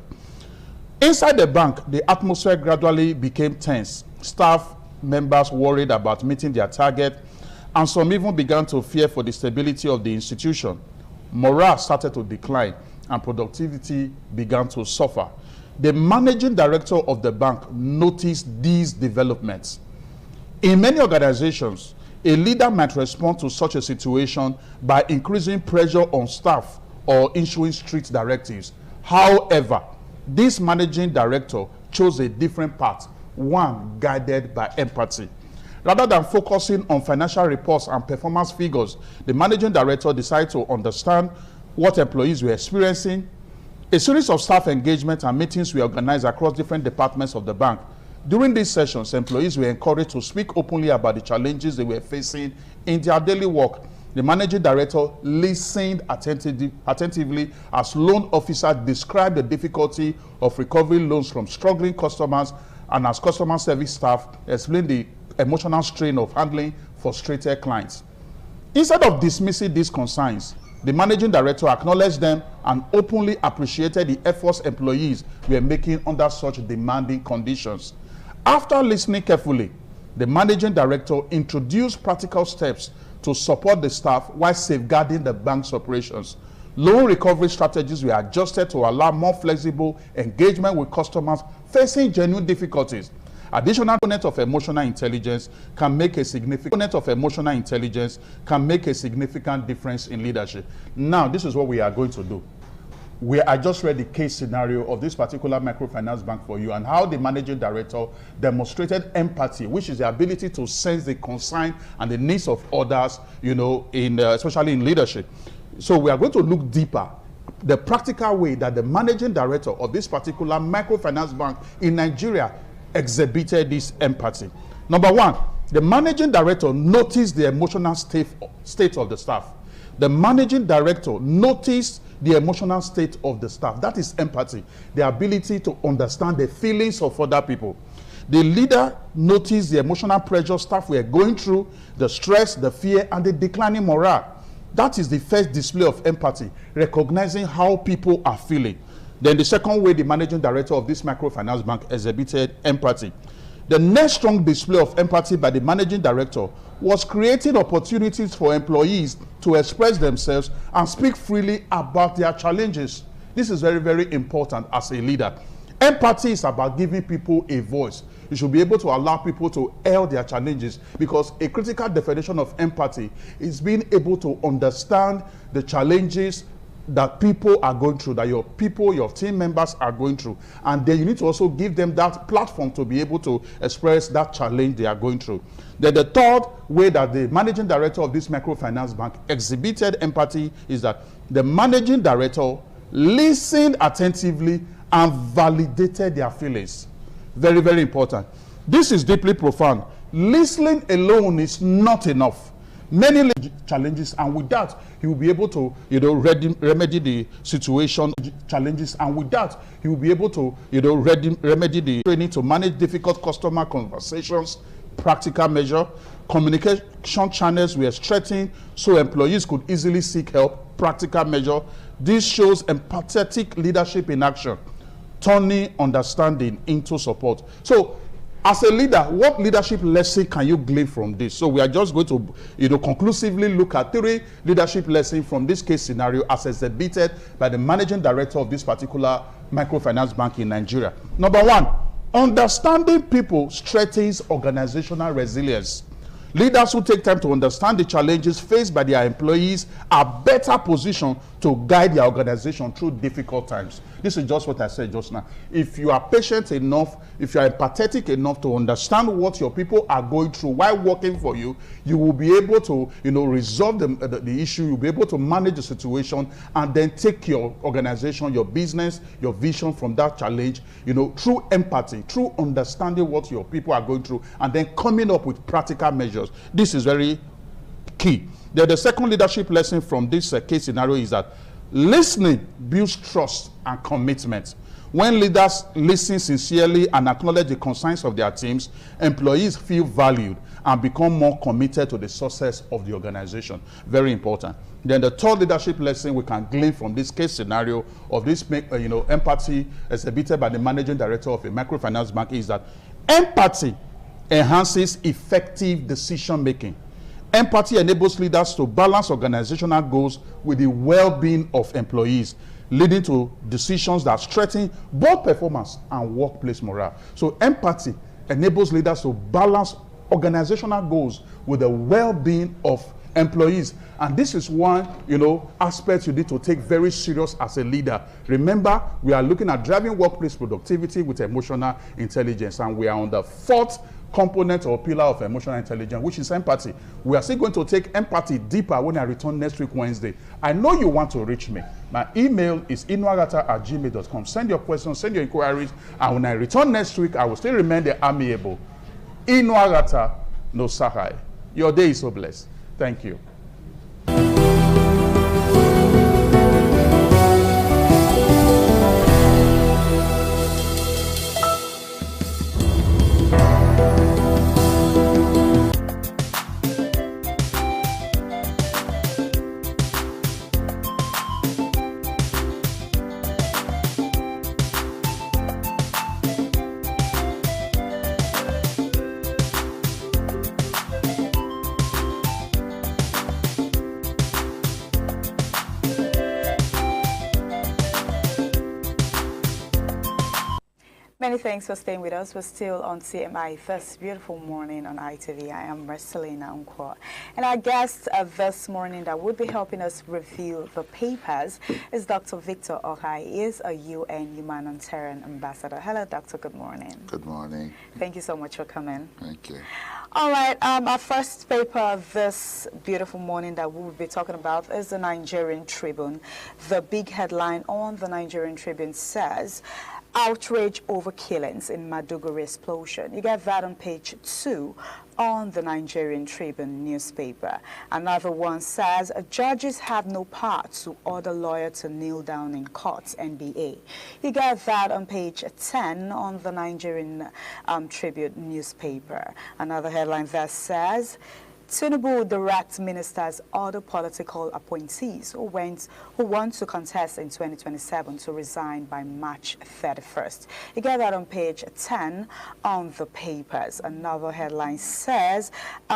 [SPEAKER 11] Inside the bank, the atmosphere gradually became tense. Staff members worried about meeting their target, and some even began to fear for the stability of the institution. Morale started to decline, and productivity began to suffer. The managing director of the bank noticed these developments. In many organizations, a leader might respond to such a situation by increasing pressure on staff or issuing strict directives. However, this managing director chose a different path, one guided by empathy. Rather than focusing on financial reports and performance figures, the managing director decided to understand what employees were experiencing. A series of staff engagement and meetings were organized across different departments of the bank. During these sessions, employees were encouraged to speak openly about the challenges they were facing in their daily work. The managing director listened attentively as loan officers described the difficulty of recovering loans from struggling customers, and as customer service staff explained the emotional strain of handling frustrated clients. Instead of dismissing these concerns, the managing director acknowledged them and openly appreciated the efforts employees were making under such demanding conditions. After listening carefully, the managing director introduced practical steps to support the staff while safeguarding the bank's operations. Loan recovery strategies were adjusted to allow more flexible engagement with customers facing genuine difficulties. Additional component of emotional intelligence can make a significant difference in leadership. Now, this is what we are going to do. I just read the case scenario of this particular microfinance bank for you, and how the managing director demonstrated empathy, which is the ability to sense the concern and the needs of others, you know, especially in leadership. So we are going to look deeper the practical way that the managing director of this particular microfinance bank in Nigeria exhibited this empathy. Number one, the managing director noticed the emotional state of the staff. The managing director noticed the emotional state of the staff. That is empathy, the ability to understand the feelings of other people. The leader noticed the emotional pressure staff were going through, the stress, the fear, and the declining morale. That is the first display of empathy, recognizing how people are feeling. Then the second way the managing director of this microfinance bank exhibited empathy. The next strong display of empathy by the managing director was creating opportunities for employees to express themselves and speak freely about their challenges. This is very, very important as a leader. Empathy is about giving people a voice. You should be able to allow people to air their challenges, because a critical definition of empathy is being able to understand the challenges that people are going through, that your people, your team members are going through. And then you need to also give them that platform to be able to express that challenge they are going through. Then the third way that the managing director of this microfinance bank exhibited empathy is that the managing director listened attentively and validated their feelings. Very, very important. This is deeply profound. Listening alone is not enough. Many challenges, and with that, he will be able to, remedy the situation challenges, and with that, he will be able to, remedy the training to manage difficult customer conversations, practical measure, communication channels were strengthened so employees could easily seek help, practical measure. This shows empathetic leadership in action, turning understanding into support. So, as a leader, what leadership lesson can you glean from this? So we are just going to, conclusively look at 3 leadership lessons from this case scenario as exhibited by the managing director of this particular microfinance bank in Nigeria. Number 1, Understanding people strengthens organizational resilience. Leaders who take time to understand the challenges faced by their employees are better positioned to guide their organization through difficult times. This is just what I said just now. If you are patient enough, if you are empathetic enough to understand what your people are going through while working for you, you will be able to, resolve the issue. You'll be able to manage the situation and then take your organization, your business, your vision from that challenge, through empathy, through understanding what your people are going through, and then coming up with practical measures. This is very key. The second leadership lesson from this case scenario is that listening builds trust and commitment. When leaders listen sincerely and acknowledge the concerns of their teams, employees feel valued and become more committed to the success of the organization. Very important. Then the third leadership lesson we can glean from this case scenario of this empathy exhibited by the managing director of a microfinance bank is that empathy enhances effective decision making. Empathy enables leaders to balance organizational goals with the well-being of employees, leading to decisions that strengthen both performance and workplace morale. So empathy enables leaders to balance organizational goals with the well-being of employees. And this is one, aspect you need to take very serious as a leader. Remember, we are looking at driving workplace productivity with emotional intelligence, and we are on the fourth component or pillar of emotional intelligence, which is empathy. We are still going to take empathy deeper when I return next week, Wednesday. I know you want to reach me. My email is inuagata@gmail.com. Send your questions, send your inquiries, and when I return next week, I will still remain the amiable Inuagata no Sahai. Your day is so blessed. Thank you.
[SPEAKER 10] Many thanks for staying with us. We're still on CMI this beautiful morning on ITV. I am Marcelina Unkwa. And our guest this morning that will be helping us review the papers is Dr. Victor Ohai. He is a UN Humanitarian Ambassador. Hello, Doctor. Good morning.
[SPEAKER 12] Good morning.
[SPEAKER 10] Thank you so much for coming.
[SPEAKER 12] Thank you.
[SPEAKER 10] All right. Our first paper this beautiful morning that we will be talking about is the Nigerian Tribune. The big headline on the Nigerian Tribune says, outrage over killings in Maiduguri explosion. You get that on page 2 on the Nigerian Tribune newspaper. Another one says, judges have no power to order lawyer to kneel down in court, NBA. You get that on page 10 on the Nigerian Tribune newspaper. Another headline that says, Tinubu directs ministers, other political appointees who want to contest in 2027 to resign by March 31st. You get that on page 10 on the papers. Another headline says,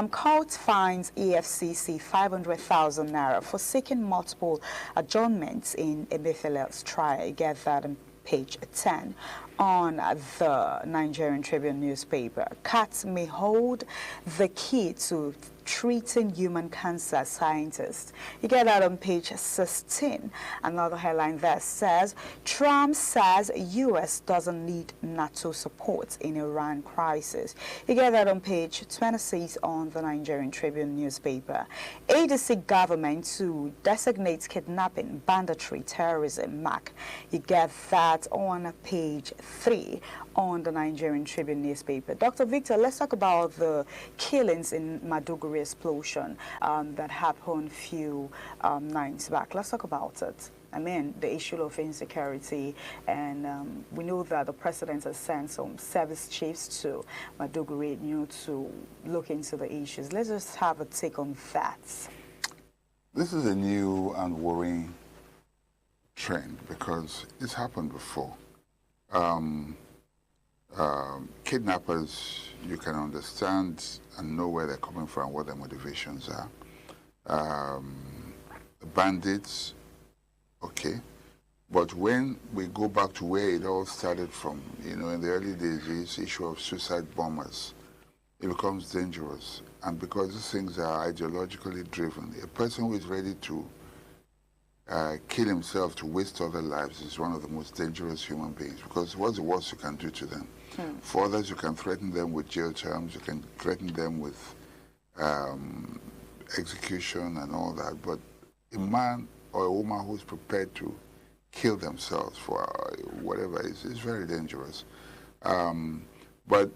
[SPEAKER 10] court fines EFCC 500,000 naira for seeking multiple adjournments in Emefiele's trial. You get that on page 10 on the Nigerian Tribune newspaper. Cats may hold the key to treating human cancer, scientists. You get that on page 16. Another headline that says, Trump says U.S. doesn't need NATO support in Iran crisis. You get that on page 26 on the Nigerian Tribune newspaper. ADC government to designate kidnapping, banditry, terrorism, MAC. You get that on page 3 on the Nigerian Tribune newspaper. Dr. Victor, let's talk about the killings in Maiduguri explosion that happened a few nights back. Let's talk about it. I mean, the issue of insecurity, and we know that the president has sent some service chiefs to Maiduguri, to look into the issues. Let's just have a take on that.
[SPEAKER 12] This is a new and worrying trend because it's happened before. Kidnappers, you can understand and know where they're coming from, what their motivations are. Bandits, okay. But when we go back to where it all started from, in the early days, this issue of suicide bombers, it becomes dangerous. And because these things are ideologically driven, a person who is ready to kill himself to waste other lives is one of the most dangerous human beings, because what's the worst you can do to them? For others, you can threaten them with jail terms, you can threaten them with execution and all that, but a man or a woman who's prepared to kill themselves for whatever is very dangerous. But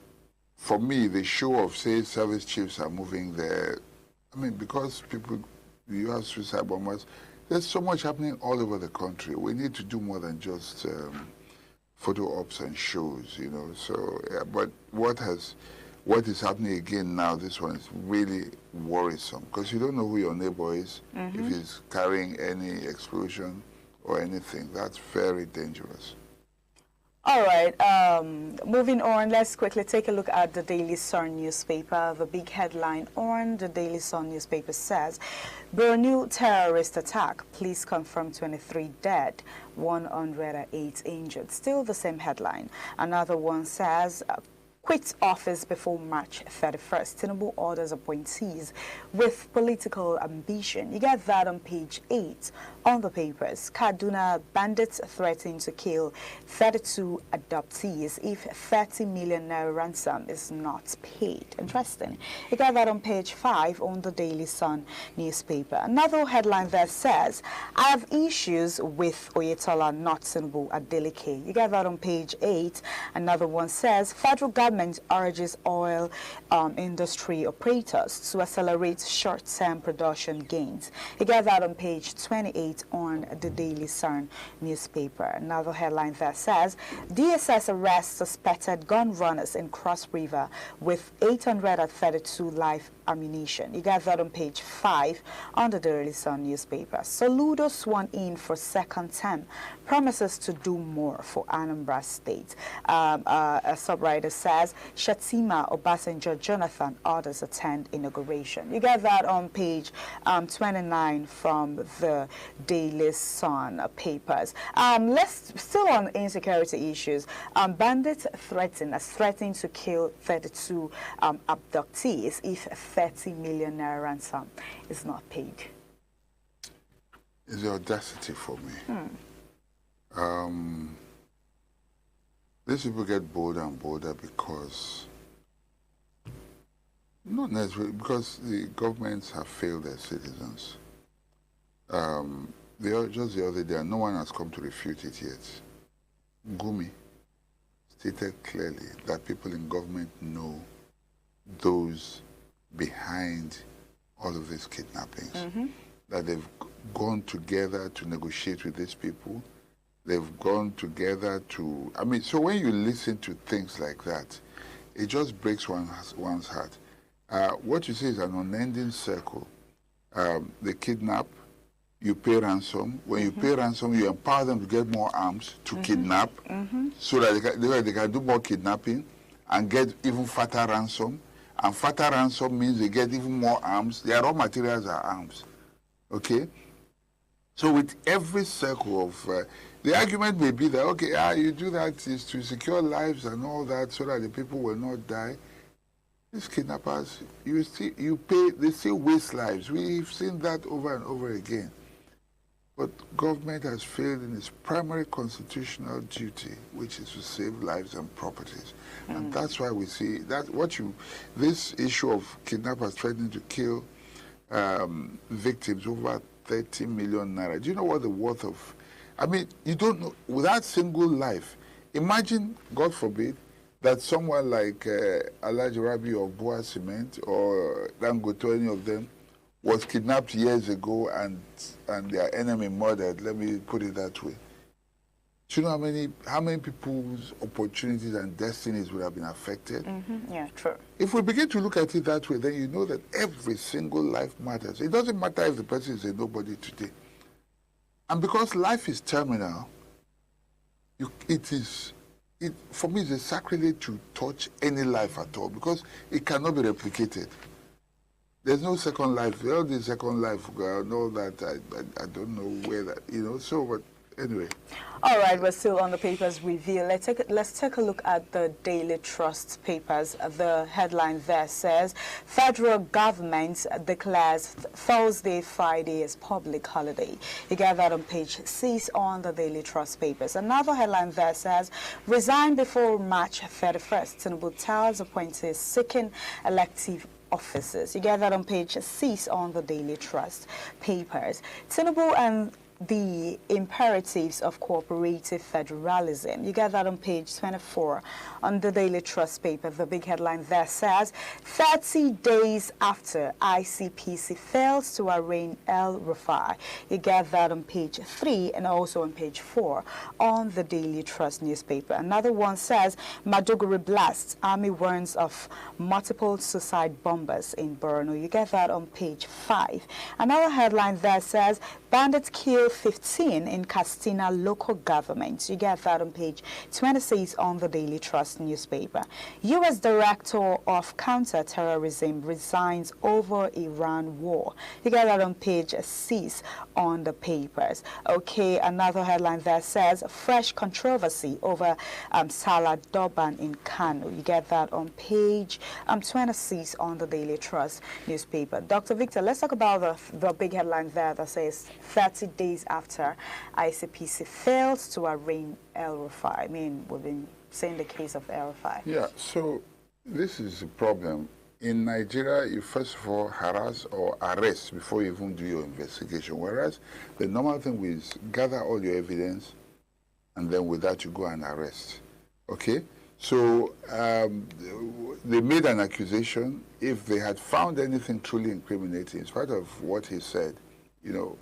[SPEAKER 12] for me, the show of, say, service chiefs are moving there, I mean, because you have suicide bombers, there's so much happening all over the country. We need to do more than just photo ops and shows, So, yeah, but what is happening again now, this one is really worrisome, because you don't know who your neighbor is, if he's carrying any explosion or anything. That's very dangerous.
[SPEAKER 10] All right, moving on, let's quickly take a look at the Daily Sun newspaper. The big headline on the Daily Sun newspaper says, Borno terrorist attack, police confirm 23 dead, 108 injured. Still the same headline. Another one says, quit office before March 31st. Tinubu orders appointees with political ambition. You get that on page 8 on the papers. Kaduna bandits threaten to kill 32 adoptees if 30 million naira ransom is not paid. Interesting. You get that on page 5 on the Daily Sun newspaper. Another headline that says, I have issues with Oyetola, not Tinubu, Adeleke. You get that on page 8. Another one says, federal government urges oil industry operators to accelerate short-term production gains. You get that on page 28 on the Daily Sun newspaper. Another headline that says, DSS arrests suspected gun runners in Cross River with 832 live ammunition. You get that on page 5 on the Daily Sun newspaper. Soludo sworn in for second term, promises to do more for Anambra State. A sub-writer says, Shatima Obasanjo Jonathan orders attend inauguration. You get that on page 29 from the Daily Sun papers. Let's still on insecurity issues. Bandits threatening to kill 32 abductees if 30 million naira ransom is not paid.
[SPEAKER 12] It's the audacity for me. These people get bolder and bolder because, not necessarily, because the governments have failed their citizens. Just the other day, no one has come to refute it yet. Gumi stated clearly that people in government know those behind all of these kidnappings, that they've gone together to negotiate with these people. They've gone together to, so when you listen to things like that, it just breaks one's heart. What you see is an unending circle. They kidnap, you pay ransom. When you pay ransom, you empower them to get more arms to kidnap, so that they can do more kidnapping and get even fatter ransom. And fatter ransom means they get even more arms. Their raw materials are arms. Okay? So with every circle of, the argument may be that, okay, you do that is to secure lives and all that so that the people will not die. These kidnappers, they still waste lives. We've seen that over and over again. But government has failed in its primary constitutional duty, which is to save lives and properties. And that's why we see that this issue of kidnappers threatening to kill victims over 30 million naira. Do you know what the worth of, you don't know, without single life, imagine, God forbid, that someone like Alhaji Rabi or Bua Cement or Dangote, any of them, was kidnapped years ago and their enemy murdered, let me put it that way. Do you know how many people's opportunities and destinies would have been affected?
[SPEAKER 10] Yeah, true.
[SPEAKER 12] If we begin to look at it that way, then you know that every single life matters. It doesn't matter if the person is a nobody today. And because life is terminal, for me, it's a sacrilege to touch any life at all because it cannot be replicated. There's no second life. All the second life, all that, I don't know where that, so, but anyway.
[SPEAKER 10] All right, we're still on the papers review. Let's take a look at the Daily Trust papers. The headline there says, Federal government declares Thursday, Friday as public holiday. You get that on page 6 on the Daily Trust papers. Another headline there says, resign before March 31st. Tinubu tells appointees seeking elective officers. You get that on page 6 on the Daily Trust papers. Tinubu and the imperatives of cooperative federalism. You get that on page 24 on the Daily Trust paper. The big headline there says, 30 days after ICPC fails to arraign El-Rufai. You get that on page 3 and also on page 4 on the Daily Trust newspaper. Another one says, Maduguri blasts, army warns of multiple suicide bombers in Borno. You get that on page 5. Another headline there says, bandits kill 15 in Castina local government. You get that on page 26 on the Daily Trust newspaper. U.S. Director of Counter-Terrorism resigns over Iran war. You get that on page 6 on the papers. Okay, another headline that says, fresh controversy over Salah Durban in Kano. You get that on page 26 on the Daily Trust newspaper. Dr. Victor, let's talk about the big headline there that says, 30 days after ICPC fails to arraign El-Rufai. I mean, we've been saying the case of El-Rufai.
[SPEAKER 12] Yeah, so this is a problem. In Nigeria, you first of all harass or arrest before you even do your investigation, whereas the normal thing is gather all your evidence and then with that you go and arrest. Okay? So they made an accusation. If they had found anything truly incriminating, in spite of what he said, you know,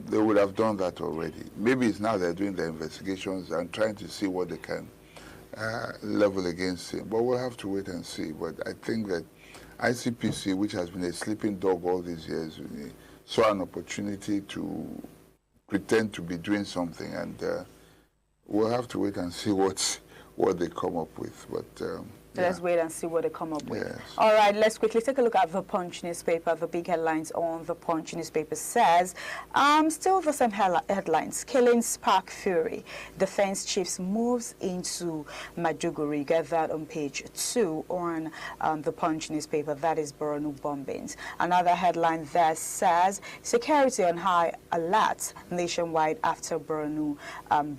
[SPEAKER 12] they would have done that already. Maybe it's now they're doing their investigations and trying to see what they can level against him. But we'll have to wait and see. But I think that ICPC, which has been a sleeping dog all these years, saw an opportunity to pretend to be doing something, and we'll have to wait and see what they come up with. But
[SPEAKER 10] let's wait and see what they come up with.
[SPEAKER 12] Yes.
[SPEAKER 10] All right, let's quickly take a look at the Punch newspaper. The big headlines on the Punch newspaper says, still the same headlines, killing spark fury. Defense chiefs moves into Maduguri. You get that on page 2 on the Punch newspaper. That is Borno bombings. Another headline there says, security on high alert nationwide after Borno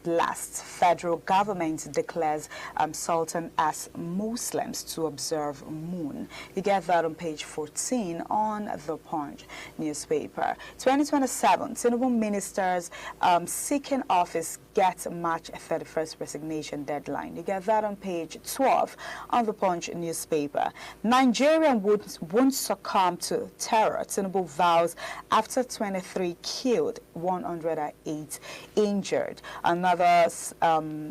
[SPEAKER 10] blast. Federal government declares Sultan as Muslims to observe moon. You get that on page 14 on the Punch newspaper. 2027, Tinubu ministers seeking office get March 31st resignation deadline. You get that on page 12 on the Punch newspaper. Nigerian won't succumb to terror. Tinubu vows after 23 killed, 108 injured. Another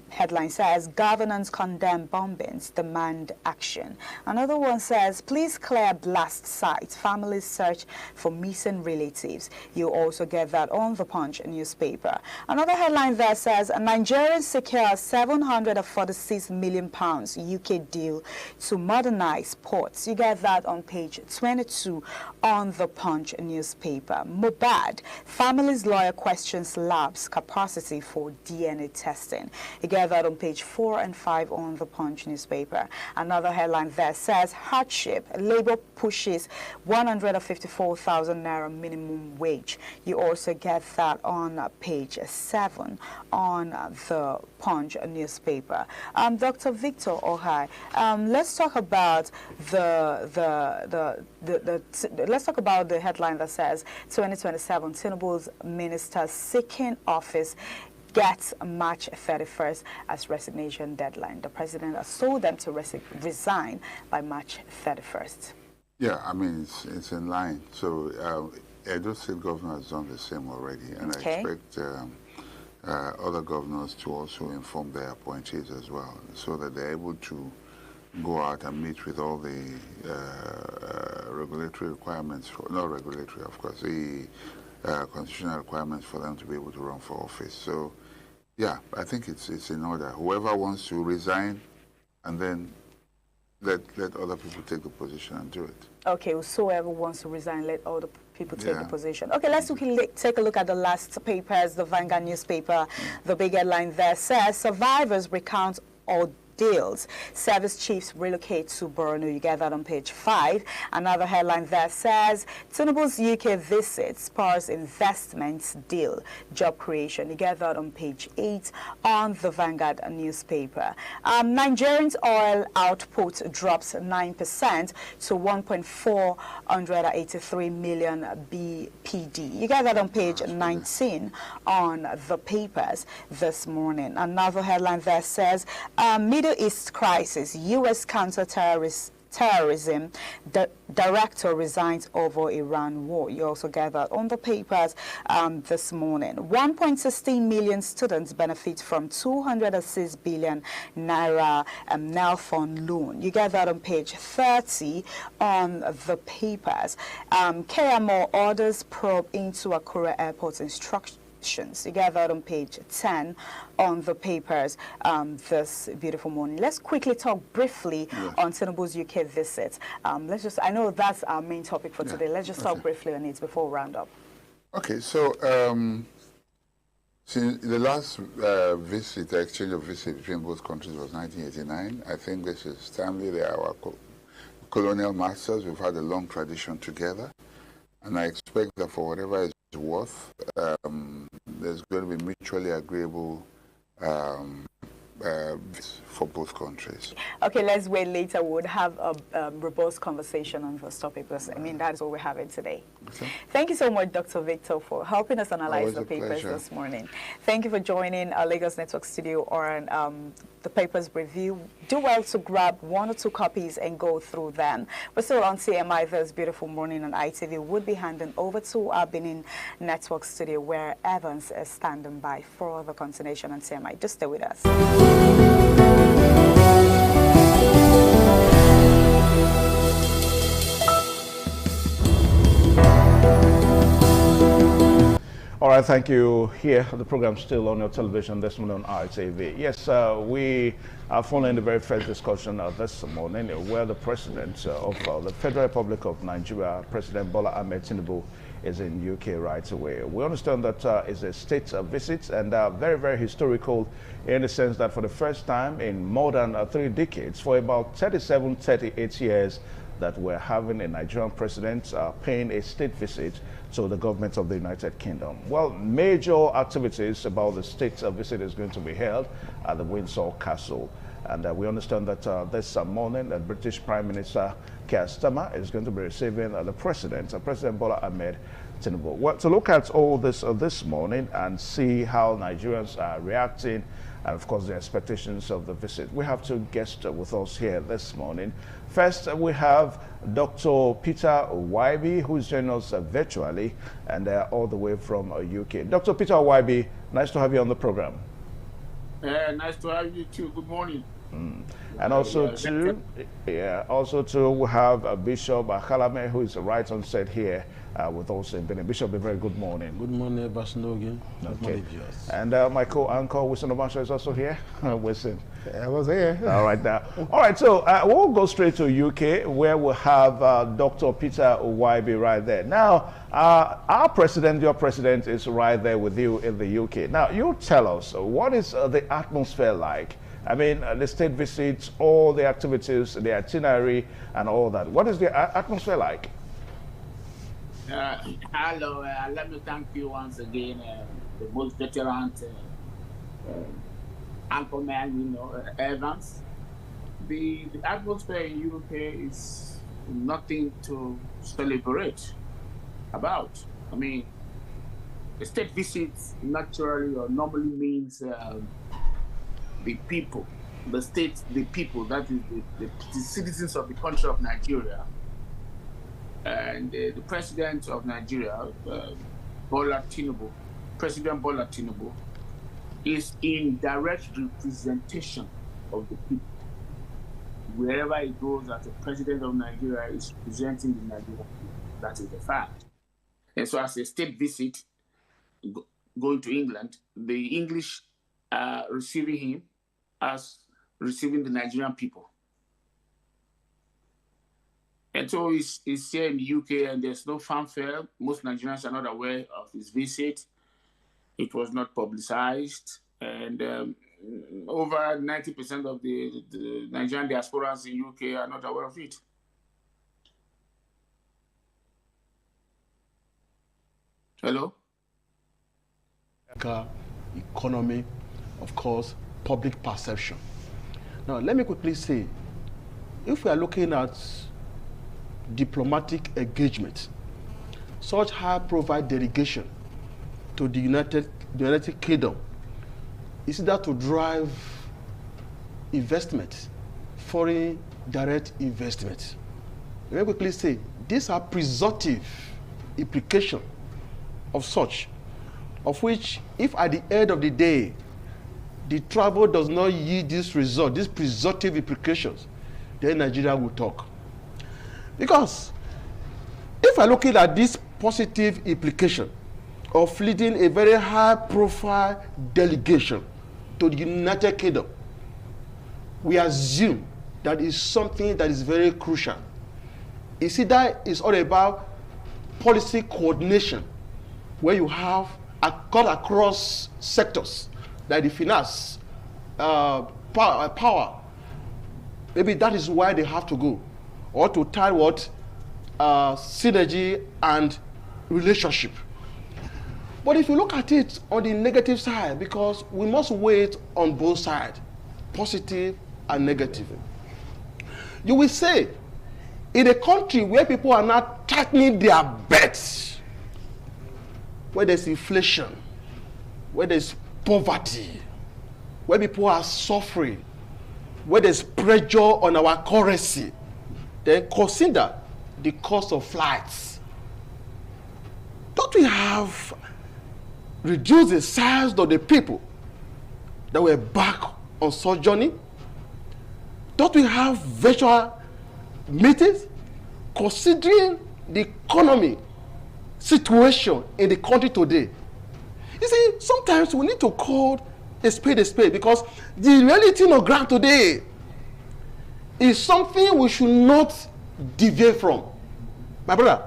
[SPEAKER 10] headline says, governance condemn bombings, demand action. Another one says, please clear blast site, families search for missing relatives. You also get that on the Punch newspaper. Another headline there says, Nigerians secure £746 million UK deal to modernize ports. You get that on page 22 on the Punch newspaper. Mohbad, family's lawyer questions labs capacity for DNA testing. You get that on page 4 and 5 on the Punch newspaper. Another headline there says, hardship, Labour pushes 154,000 naira minimum wage. You also get that on page 7 on the Punch newspaper. Dr. Victor Ohai, let's talk about let's talk about the headline that says 2027 Tinubu's ministers seeking office gets March 31st as resignation deadline. The president has told them to resign by March 31st.
[SPEAKER 12] Yeah, I mean, it's in line. So Edo State governor has done the same already, and
[SPEAKER 10] okay.
[SPEAKER 12] I expect other governors to also inform their appointees as well, so that they're able to go out and meet with all the regulatory requirements, not regulatory, of course, the constitutional requirements for them to be able to run for office. So, yeah, I think it's in order. Whoever wants to resign and then let other people take the position and do it.
[SPEAKER 10] Okay, whosoever wants to resign, let all the people take the position. Okay, let's take a look at the last papers. The Vanguard newspaper, the big headline there says, survivors recount ordeals. Service chiefs relocate to Borno. You get that on page 5. Another headline there says, Tinubu's UK visit spurs investments deal, job creation. You get that on page 8 on the Vanguard newspaper. Nigerians oil output drops 9% to 1.483 million BPD. You get that on page 19 on the papers this morning. Another headline there says, Middle East crisis, U.S. counter-terrorism director resigns over Iran war. You also get that on the papers this morning. 1.16 million students benefit from 206 billion naira NELFund loan. You get that on page 30 on the papers. KMO orders probe into Akure Airport's instructions. You get that on page 10 on the papers this beautiful morning. Let's quickly talk briefly on Tinubu's UK visit. I know that's our main topic for today. Let's just talk briefly on it before we round up.
[SPEAKER 12] Okay, so since the last exchange of visit between both countries was 1989. I think this is timely. They are our colonial masters. We've had a long tradition together, and I expect that for whatever it's worth, there's going to be mutually agreeable for both countries.
[SPEAKER 10] Okay, let's wait later. We would have a robust conversation on this topic because, I mean, that is what we're having today. Okay. Thank you so much, Dr. Victor, for helping us analyze the papers this morning. Thank you for joining our Lagos Network studio on the papers review. Do well to grab 1 or 2 copies and go through them. We're still on CMI this beautiful morning on ITV. Would be handing over to our Benin Network studio where Evans is standing by for the continuation on CMI. Just stay with us.
[SPEAKER 7] All right, thank you. Here, the program still on your television this morning on RTV. Yes, we are following the very first discussion this morning where the President of the Federal Republic of Nigeria, President Bola Ahmed Tinubu, is in UK right away. We understand that it's a state visit and very, very historical in the sense that for the first time in more than 3 decades, for about 37, 38 years, that we're having a Nigerian president paying a state visit to the government of the United Kingdom. Well, major activities about the state visit is going to be held at the Windsor Castle. And we understand that this morning, the British Prime Minister Keir Starmer is going to be receiving the President Bola Ahmed Tinubu. Well, to look at all this this morning and see how Nigerians are reacting and, of course, the expectations of the visit, we have 2 guests with us here this morning. First, we have Dr. Peter Owaibi, who is joining us virtually and all the way from UK. Dr. Peter Owaibi, nice to have you on the program.
[SPEAKER 13] Nice to have you too. Good morning.
[SPEAKER 7] And also too, we have Bishop Akalame, who is right on set here with us in Benin. Bishop, a very good morning.
[SPEAKER 14] Good morning, Basnogi.
[SPEAKER 7] Okay. And my co-anchor, Wilson Obansho, is also here. Wilson.
[SPEAKER 9] I was here.
[SPEAKER 7] All right, now. All right, so we'll go straight to UK, where we'll have Dr. Peter Owaibi right there. Now, our president, your president, is right there with you in the UK. Now, you tell us, what is the atmosphere like? I mean, the state visits, all the activities, the itinerary, and all that. What is the atmosphere like?
[SPEAKER 13] Hello, let me thank you once again, the most veteran anchorman, Evans. The atmosphere in UK is nothing to celebrate about. I mean, the state visits naturally or normally means the people, the state, the people, that is the citizens of the country of Nigeria. And the president of Nigeria, President Bola Tinubu, is in direct representation of the people. Wherever he goes as the president of Nigeria is representing the Nigerian people. That is the fact. And so as a state visit, going to England, the English are receiving him as receiving the Nigerian people. And so he's here in the UK, and there's no fanfare. Most Nigerians are not aware of his visit. It was not publicized, and over 90% of the Nigerian diasporas in UK are not aware of it. Hello?
[SPEAKER 9] Economy, of course, public perception. Now, let me quickly say, if we are looking at diplomatic engagement, such high-profile delegation to the United Kingdom is that to drive investment, foreign direct investment. Let me quickly say, these are presumptive implications of such, of which, if at the end of the day, the travel does not yield this result, these presumptive implications, then Nigeria will talk. Because if I'm looking at this positive implication of leading a very high-profile delegation to the United Kingdom, we assume that is something that is very crucial. You see, that is all about policy coordination, where you have a cut across sectors, like the finance, power. Maybe that is why they have to go, or to tie what synergy and relationship. But if you look at it on the negative side, because we must wait on both sides, positive and negative. You will say, in a country where people are not tightening their belts, where there's inflation, where there's poverty, where people are suffering, where there's pressure on our currency, then consider the cost of flights. Don't we have reduced the size of the people that were back on such journey? Don't we have virtual meetings? Considering the economy situation in the country today, you see, sometimes we need to call a spade, because the reality on the ground today is something we should not deviate from. My brother,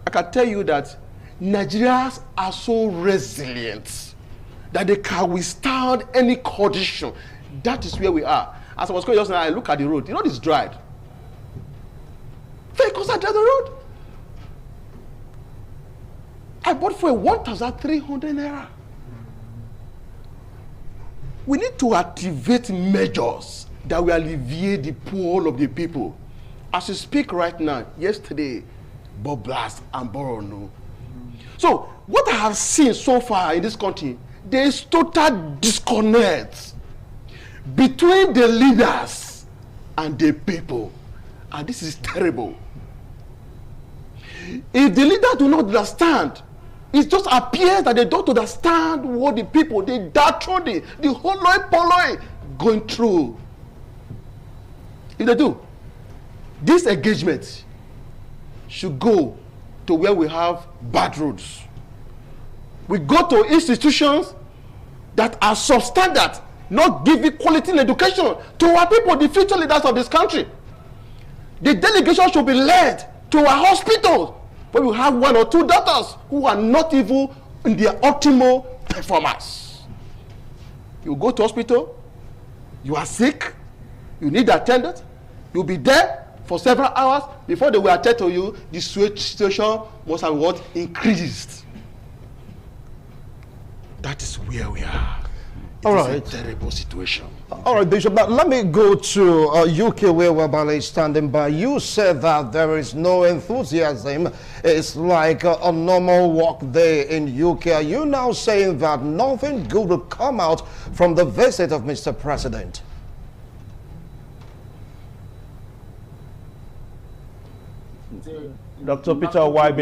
[SPEAKER 9] I can tell you that Nigerians are so resilient that they can withstand any condition. That is where we are. As I was going just now, I look at the road. You know, it's dried. Vehicles are down the road. I bought for 1,300 naira. We need to activate measures that will alleviate the pull of the people. As you speak right now, yesterday, Bob Blast and Borono. So, what I have seen so far in this country, there is total disconnect between the leaders and the people. And this is terrible. If the leaders do not understand, it just appears that they don't understand what the people, the holoi polloi going through. If they do, this engagement should go to where we have bad roads. We go to institutions that are substandard, not giving quality education to our people, the future leaders of this country. The delegation should be led to our hospitals, where we have 1 or 2 doctors who are not even in their optimal performance. You go to hospital, you are sick, you need attendance, you'll be there for several hours before they will attend to you. The situation must have what? Increased. That is where we are. All right.
[SPEAKER 12] It's a terrible situation.
[SPEAKER 9] All right, Bishop, but let me go to UK, where Wabale is standing by. You said that there is no enthusiasm. It's like a normal work day in UK. Are you now saying that nothing good will come out from the visit of Mr. President?
[SPEAKER 7] Dr. Peter Waibe.